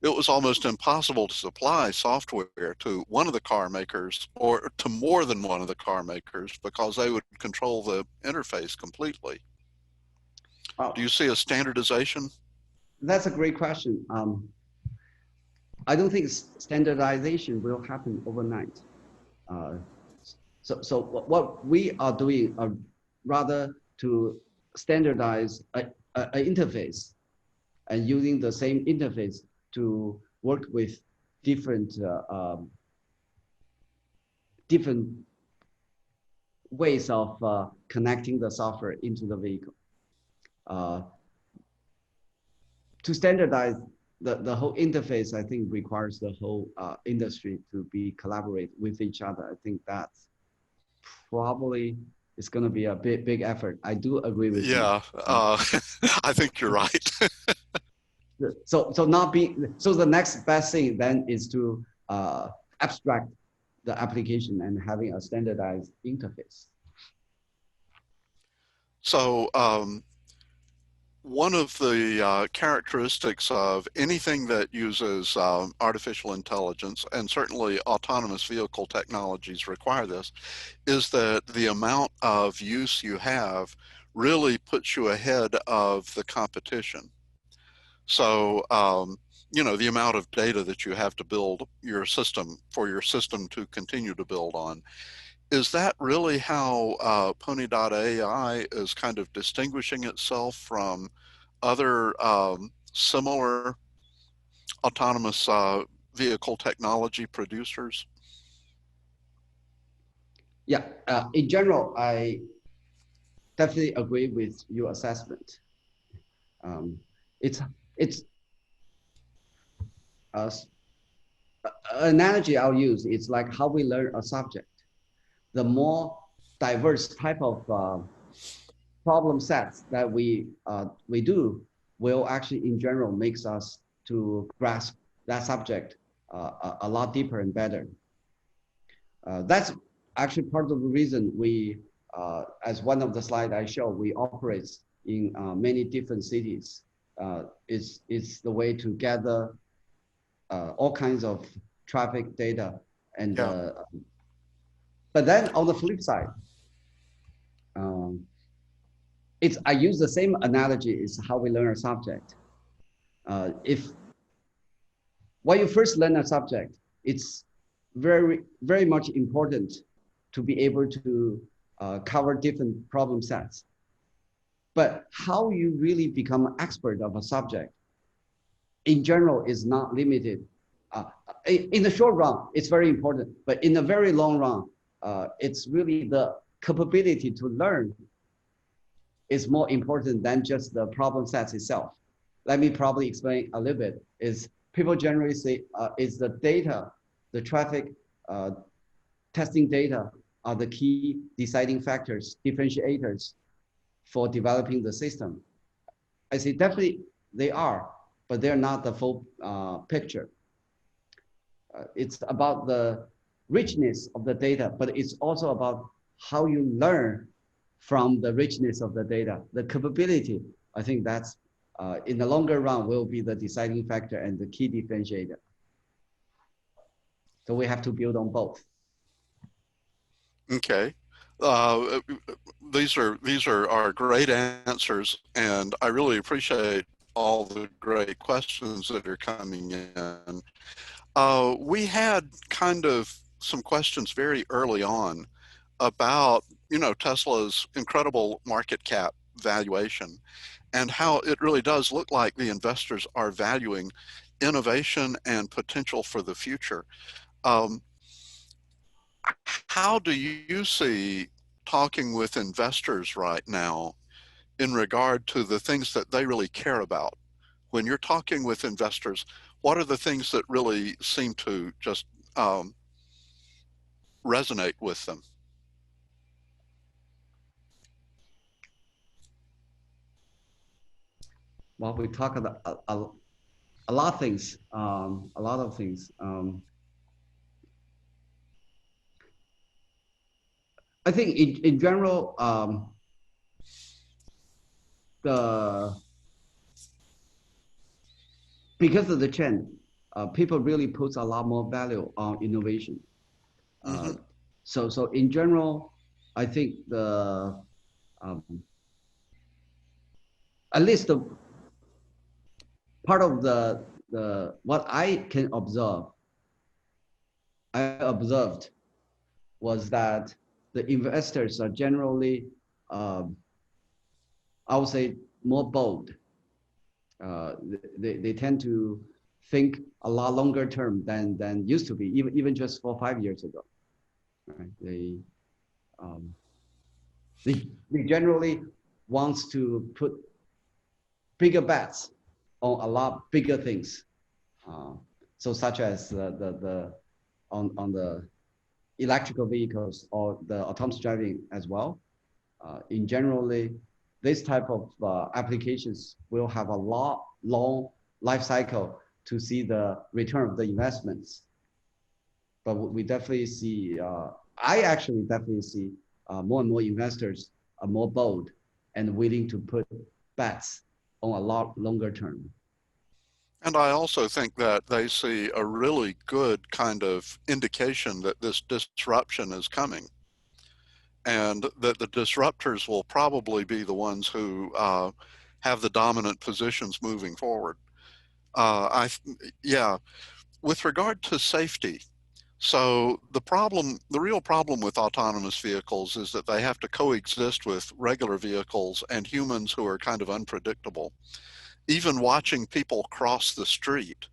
it was almost impossible to supply software to one of the car makers or to more than one of the car makers because they would control the interface completely. Do you Oh, see a standardization? that's a great question. I don't think standardization will happen overnight. Uh, so what we are doing are rather to standardize a interface and using the same interface to work with different different ways of connecting the software into the vehicle. Uh, to standardize the whole interface, I think requires the whole industry to be collaborate with each other. I think that's probably is going to be a big effort. I do agree with you. Yeah, I think you're right. So not being so the next best thing then is to abstract the application and having a standardized interface. So one of the characteristics of anything that uses artificial intelligence, and certainly autonomous vehicle technologies require this, is that the amount of use you have really puts you ahead of the competition. So, you know, the amount of data that you have to build your system for your system to continue to build on. Is that really how Pony.ai is kind of distinguishing itself from other similar autonomous vehicle technology producers? Yeah, in general, I definitely agree with your assessment. Um, it's it's uh, analogy I'll use. It's like how we learn a subject. The more diverse type of problem sets that we do will actually in general makes us to grasp that subject a lot deeper and better. That's actually part of the reason we, as one of the slides I show, we operate in many different cities. It's the way to gather all kinds of traffic data. And Yeah. but then on the flip side, um, I use the same analogy is how we learn a subject. If when you first learn a subject, it's very much important to be able to cover different problem sets. But how you really become an expert of a subject in general is not limited. In the short run, it's very important, but in the very long run, it's really the capability to learn is more important than just the problem sets itself. Let me probably explain a little bit. Is people generally say is the data, the traffic testing data are the key deciding factors, differentiators for developing the system. I say definitely they are, but they're not the full picture. It's about the richness of the data, but it's also about how you learn from the richness of the data, the capability. I think that's in the longer run will be the deciding factor and the key differentiator. So we have to build on both. Okay. Uh, these are great answers, and I really appreciate all the great questions that are coming in. We had kind of some questions very early on about, Tesla's incredible market cap valuation and how it really does look like the investors are valuing innovation and potential for the future. Um, how do you see talking with investors right now in regard to the things that they really care about? When you're talking with investors, what are the things that really seem to just um, resonate with them? Well, we talk about a lot of things, a lot of things. I think in general, the because of the trend, people really put a lot more value on innovation. Uh, Hmm. so in general, I think the um, at least the part of the what I can observe, I observed was that the investors are generally, um, I would say, more bold. They tend to think a lot longer term than used to be, even just 4 or 5 years ago. Right? Um, they generally wants to put bigger bets on a lot bigger things. Uh, so such as the on the electrical vehicles or the autonomous driving as well. In generally, this type of applications will have a long life cycle to see the return of the investments. But we definitely see, I actually definitely see more and more investors are more bold and willing to put bets on a lot longer term. And I also think that they see a really good kind of indication that this disruption is coming and that the disruptors will probably be the ones who have the dominant positions moving forward. Yeah, with regard to safety, so the real problem with autonomous vehicles is that they have to coexist with regular vehicles and humans who are kind of unpredictable. Even watching people cross the street,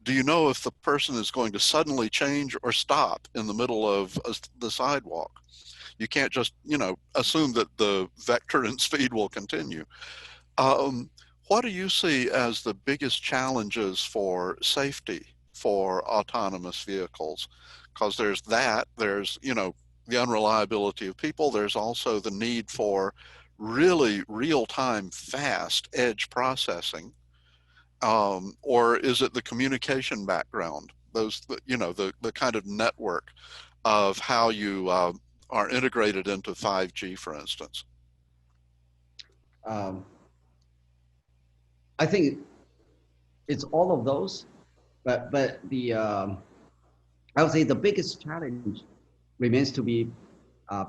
do you know if the person is going to suddenly change or stop in the middle of the sidewalk? You can't just, assume that the vector and speed will continue. Um, what do you see as the biggest challenges for safety for autonomous vehicles? Because there's, the unreliability of people. There's also the need for really real-time, fast edge processing. Or is it the communication background the kind of network of how you are integrated into 5G, for instance? Um, I think it's all of those, but the I would say the biggest challenge remains to be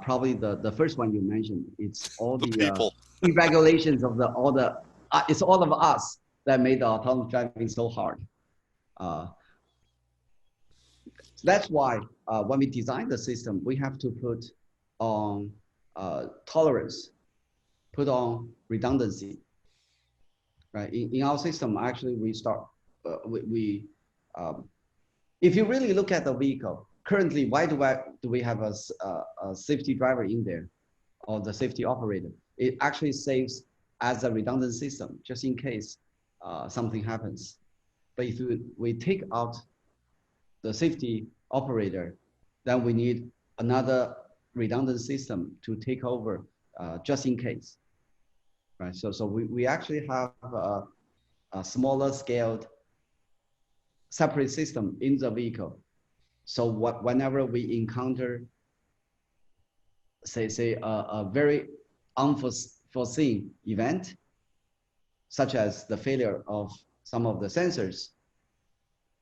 probably the first one you mentioned. It's all The the people. regulations of the all the it's all of us that made the autonomous driving so hard. Uh, so that's why when we design the system, we have to put on tolerance, put on redundancy. Right? In our system, actually, we start we um, if you really look at the vehicle currently, why do we have a safety driver in there or the safety operator? It actually saves as a redundant system just in case something happens. But if we take out the safety operator, then we need another redundant system to take over just in case. Right. So we actually have a smaller scaled separate system in the vehicle. So whenever we encounter, say a very unforeseen event, such as the failure of some of the sensors,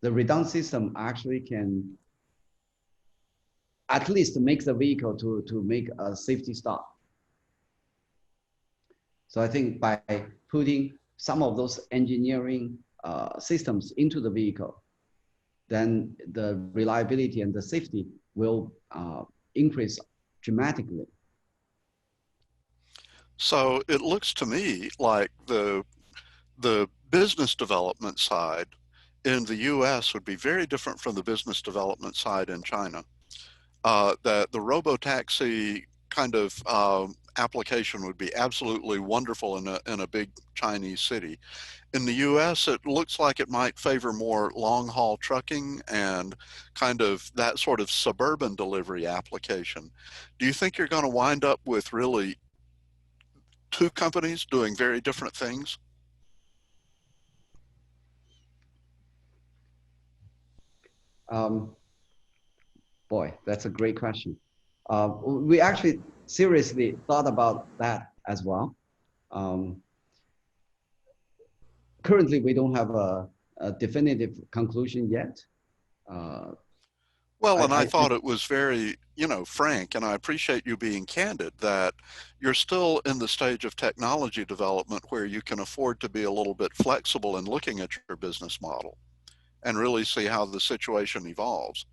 the redundant system actually can at least make the vehicle to make a safety stop. So I think by putting some of those engineering systems into the vehicle, then the reliability and the safety will increase dramatically. So it looks to me like the business development side in the US would be very different from the business development side in China. That the robo taxi kind of application would be absolutely wonderful in a big Chinese city. In the US, it looks like it might favor more long haul trucking and kind of that sort of suburban delivery application. Do you think you're going to wind up with really two companies doing very different things? Um, Boy, that's a great question. We actually seriously thought about that as well. Um, Currently, we don't have a definitive conclusion yet. Uh, Well, and I I thought it was very, frank, and I appreciate you being candid that you're still in the stage of technology development where you can afford to be a little bit flexible in looking at your business model and really see how the situation evolves.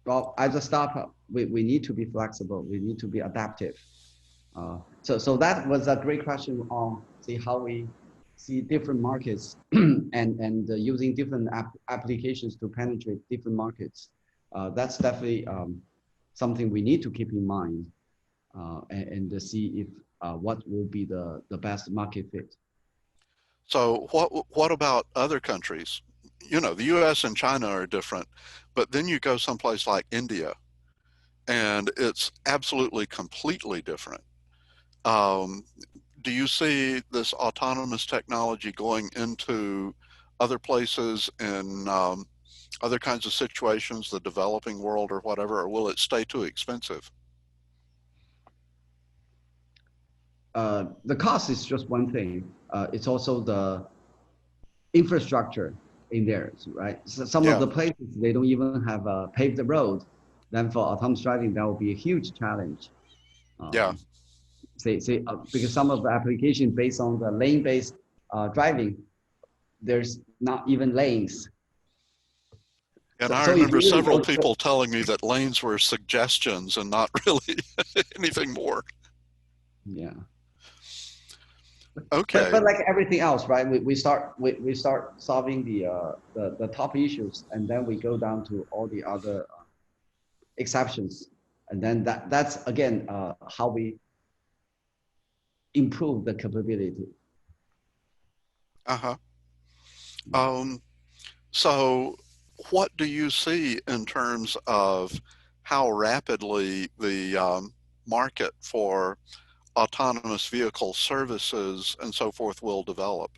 well, as a startup, we need to be flexible. We need to be adaptive. So that was a great question on see how we see different markets and using different applications to penetrate different markets. That's definitely something we need to keep in mind and to see if what will be the best market fit. So what about other countries? The US and China are different, but then you go someplace like India and it's absolutely completely different. Um, do you see this autonomous technology going into other places in other kinds of situations, the developing world or whatever, or will it stay too expensive? The cost is just one thing. It's also the infrastructure in there, right? So some of Yeah, the places they don't even have a paved road. Then for autonomous driving, that will be a huge challenge. yeah. Um, because some of the application based on the lane-based driving, there's not even lanes. And I So if remember you really several want to, people telling me that lanes were suggestions and not really anything more. yeah. Okay. But like everything else, right? We start solving the top issues, and then we go down to all the other exceptions, and then that's again how we improve the capability. Uh-huh. Um, so what do you see in terms of how rapidly the market for autonomous vehicle services and so forth will develop?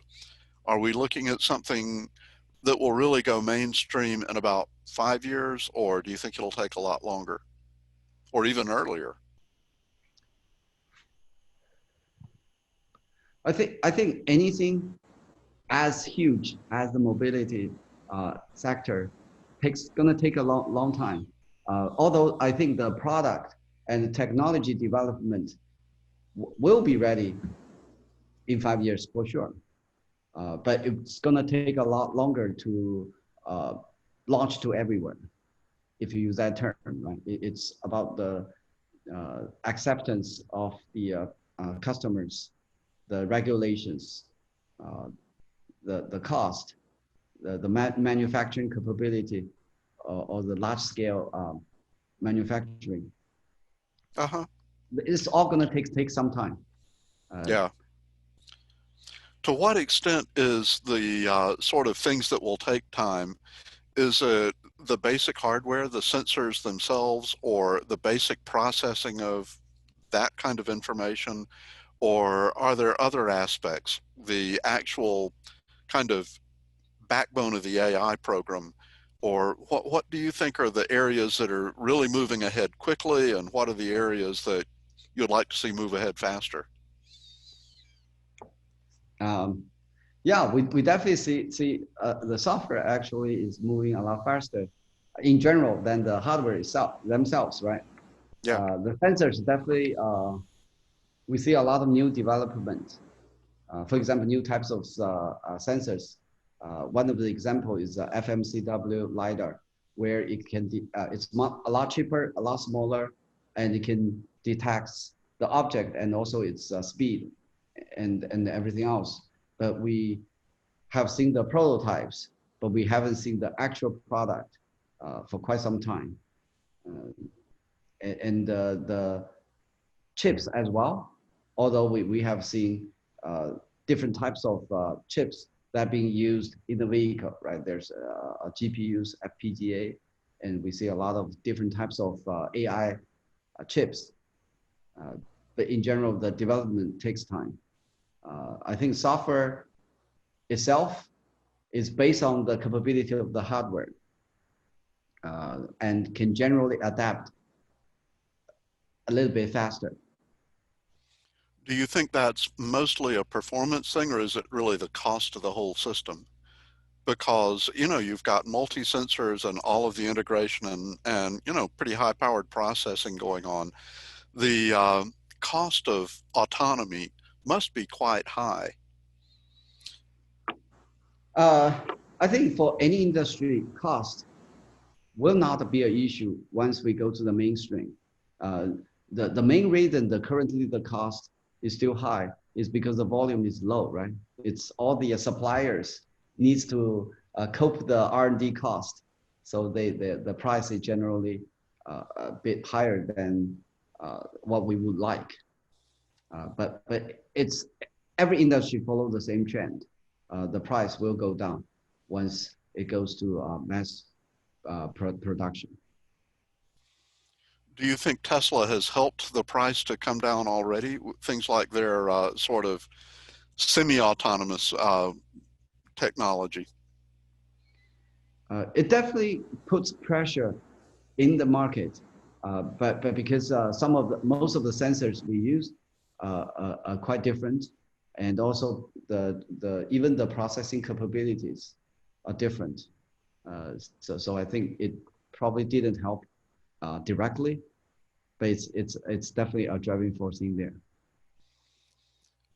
Are we looking at something that will really go mainstream in about 5 years, or do you think it'll take a lot longer or even earlier? I think anything as huge as the mobility sector gonna take a long time. Although I think the product and technology development will be ready in 5 years for sure. But it's gonna take a lot longer to uh, launch to everyone, if you use that term, right? It's about the acceptance of the customers, the regulations, uh, the cost, the manufacturing capability, or the large scale manufacturing. Uh-huh. It's all going to take some time. Yeah. To what extent is the sort of things that will take time, is it the basic hardware, the sensors themselves, or the basic processing of that kind of information, or are there other aspects, the actual kind of backbone of the AI program, or what do you think are the areas that are really moving ahead quickly, and what are the areas that you'd like to see move ahead faster? Um, yeah, we definitely see the software actually is moving a lot faster in general than the hardware itself themselves, right? Yeah. The sensors definitely we see a lot of new development. For example, new types of sensors. One of the example is FMCW LiDAR, where it's a lot cheaper, a lot smaller, and it can detect the object and also its speed and everything else. But we have seen the prototypes, but we haven't seen the actual product for quite some time. Uh, and the chips as well, although we have seen different types of chips that are being used in the vehicle, right? There's GPUs, FPGA, and we see a lot of different types of AI chips. Uh, but in general, the development takes time. I think software itself is based on the capability of the hardware and can generally adapt a little bit faster. Do you think that's mostly a performance thing, or is it really the cost of the whole system? Because, you've got multi-sensors and all of the integration and pretty high-powered processing going on. The cost of autonomy must be quite high. Uh, I think for any industry, cost will not be an issue once we go to the mainstream. Uh, the main reason that currently the cost is still high is because the volume is low, right? It's all the suppliers needs to cope the R&D cost. So the price is generally a bit higher than what we would like. But it's every industry follows the same trend. The price will go down once it goes to mass production. Do you think Tesla has helped the price to come down already? Things like their sort of semi-autonomous technology. It definitely puts pressure in the market, but because most of the sensors we use are quite different, and also the even the processing capabilities are different. So I think it probably didn't help directly, but it's definitely a driving force in there.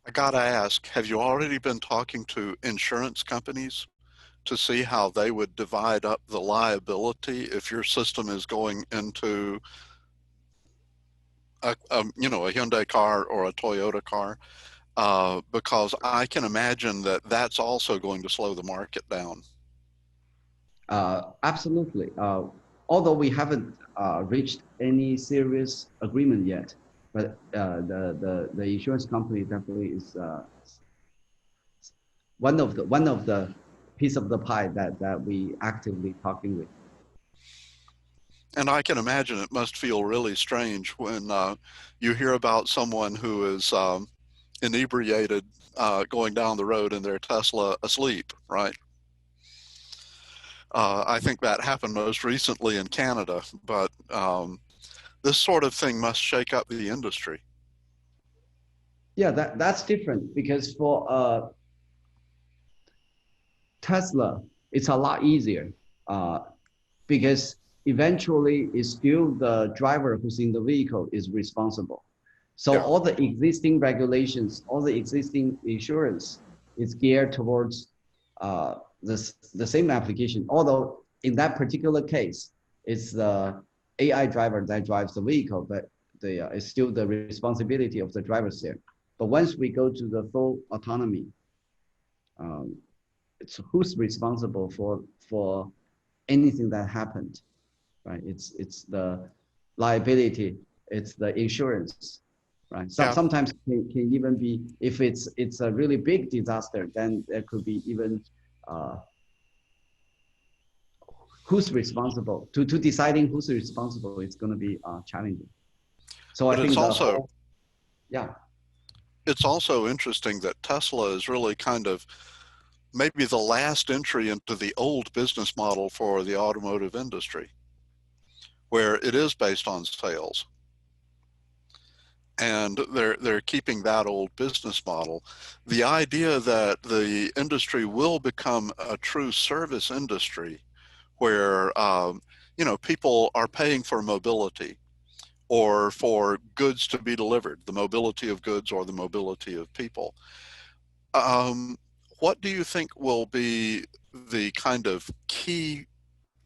I gotta ask, have you already been talking to insurance companies to see how they would divide up the liability if your system is going into a Hyundai car or a Toyota car? Because I can imagine that that's also going to slow the market down. Absolutely. Although we haven't reached any serious agreement yet, but the insurance company definitely is one of the piece of the pie that we actively talking with. And I can imagine it must feel really strange when you hear about someone who is inebriated going down the road in their Tesla asleep, right? I think that happened most recently in Canada, but this sort of thing must shake up the industry. Yeah, that's different because for Tesla, it's a lot easier because eventually it's still the driver who's in the vehicle is responsible. So Yeah. all the existing regulations, all the existing insurance is geared towards the same application. Although in that particular case, it's the AI driver that drives the vehicle, but it's still the responsibility of the drivers there. But once we go to the full autonomy, um, it's who's responsible for anything that happened, right? It's the liability, it's the insurance, right? Yeah. Sometimes can even be if it's a really big disaster, then there could be even uh, who's responsible to deciding who's responsible. It's going to be challenging. So I But think the whole yeah. it's also interesting that Tesla is really kind of maybe the last entry into the old business model for the automotive industry, where it is based on sales. And they're keeping that old business model. The idea that the industry will become a true service industry where people are paying for mobility or for goods to be delivered, the mobility of goods or the mobility of people. Um, what do you think will be the kind of key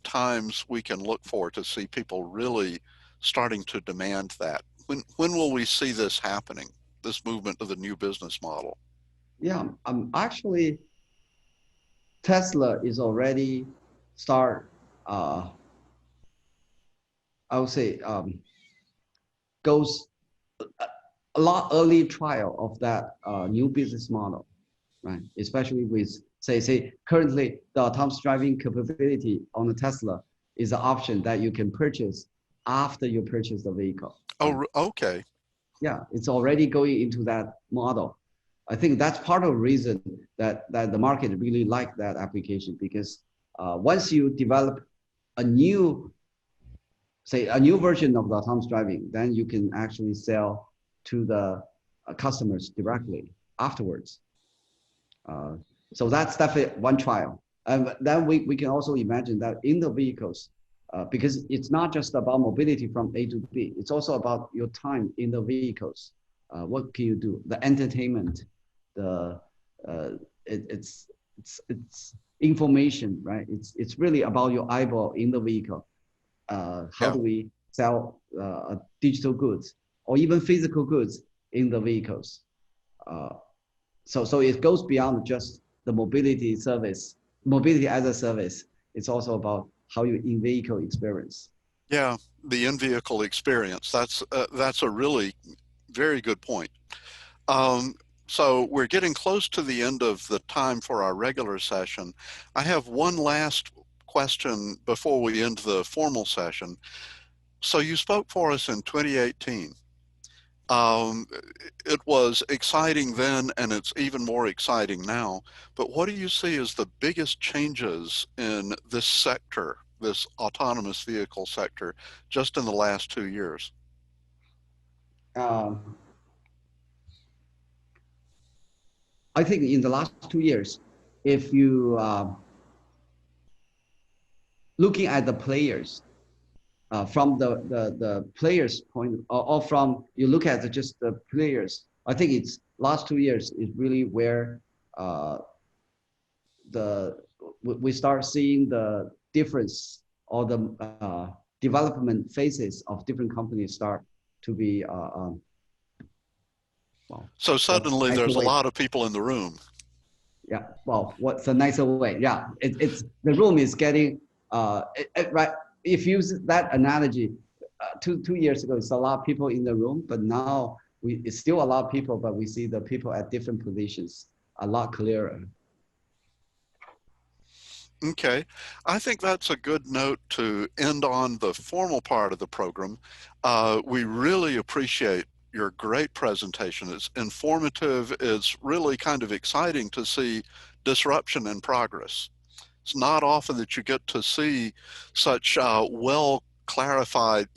times we can look for to see people really starting to demand that? When will we see this happening, this movement to the new business model? Yeah, actually Tesla is already start I would say goes a lot early trial of that new business model, right? Especially with say currently the autonomous driving capability on the Tesla is an option that you can purchase after you purchase the vehicle, right? Oh, okay. Yeah, it's already going into that model. I think that's part of the reason that the market really like that application because once you develop a new say a new version of the autonomous driving, then you can actually sell to the customers directly afterwards. Uh, so that's definitely one trial. And then we can also imagine that in the vehicles, because it's not just about mobility from A to B, it's also about your time in the vehicles. What can you do? The entertainment, the uh, it's information, right? It's really about your eyeball in the vehicle. How Yeah. do we sell digital goods or even physical goods in the vehicles? Uh, so it goes beyond just the mobility service, mobility as a service. It's also about how you in-vehicle experience. Yeah. The in-vehicle experience. That's a really very good point. Um, so we're getting close to the end of the time for our regular session. I have one last question before we end the formal session. So you spoke for us in 2018. Um, it was exciting then, and it's even more exciting now. But what do you see as the biggest changes in this sector, this autonomous vehicle sector, just in the last 2 years? Um, I think in the last 2 years, if you looking at the players from the players point or from you look at just the players, I think it's last 2 years is really where uh, the we start seeing the difference or the development phases of different companies start to be well, So what's suddenly nicer there's a way? lot of people in the room. Yeah, well, what's a nicer way? Yeah, it's the room is getting right. If you use that analogy, 2 years ago, it's a lot of people in the room, but now it's still a lot of people, but we see the people at different positions a lot clearer. Okay, I think that's a good note to end on the formal part of the program. We really appreciate your great presentation. It's informative. It's really kind of exciting to see disruption and progress. It's not often that you get to see such well clarified,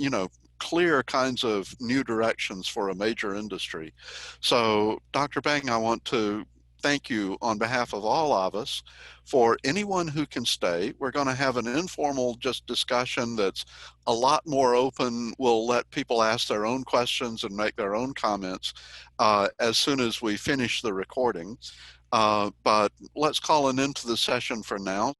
clear kinds of new directions for a major industry. So, Dr. Peng, I want to thank you on behalf of all of us. For anyone who can stay, we're going to have an informal just discussion that's a lot more open. We'll let people ask their own questions and make their own comments as soon as we finish the recording. But let's call an end to the session for now.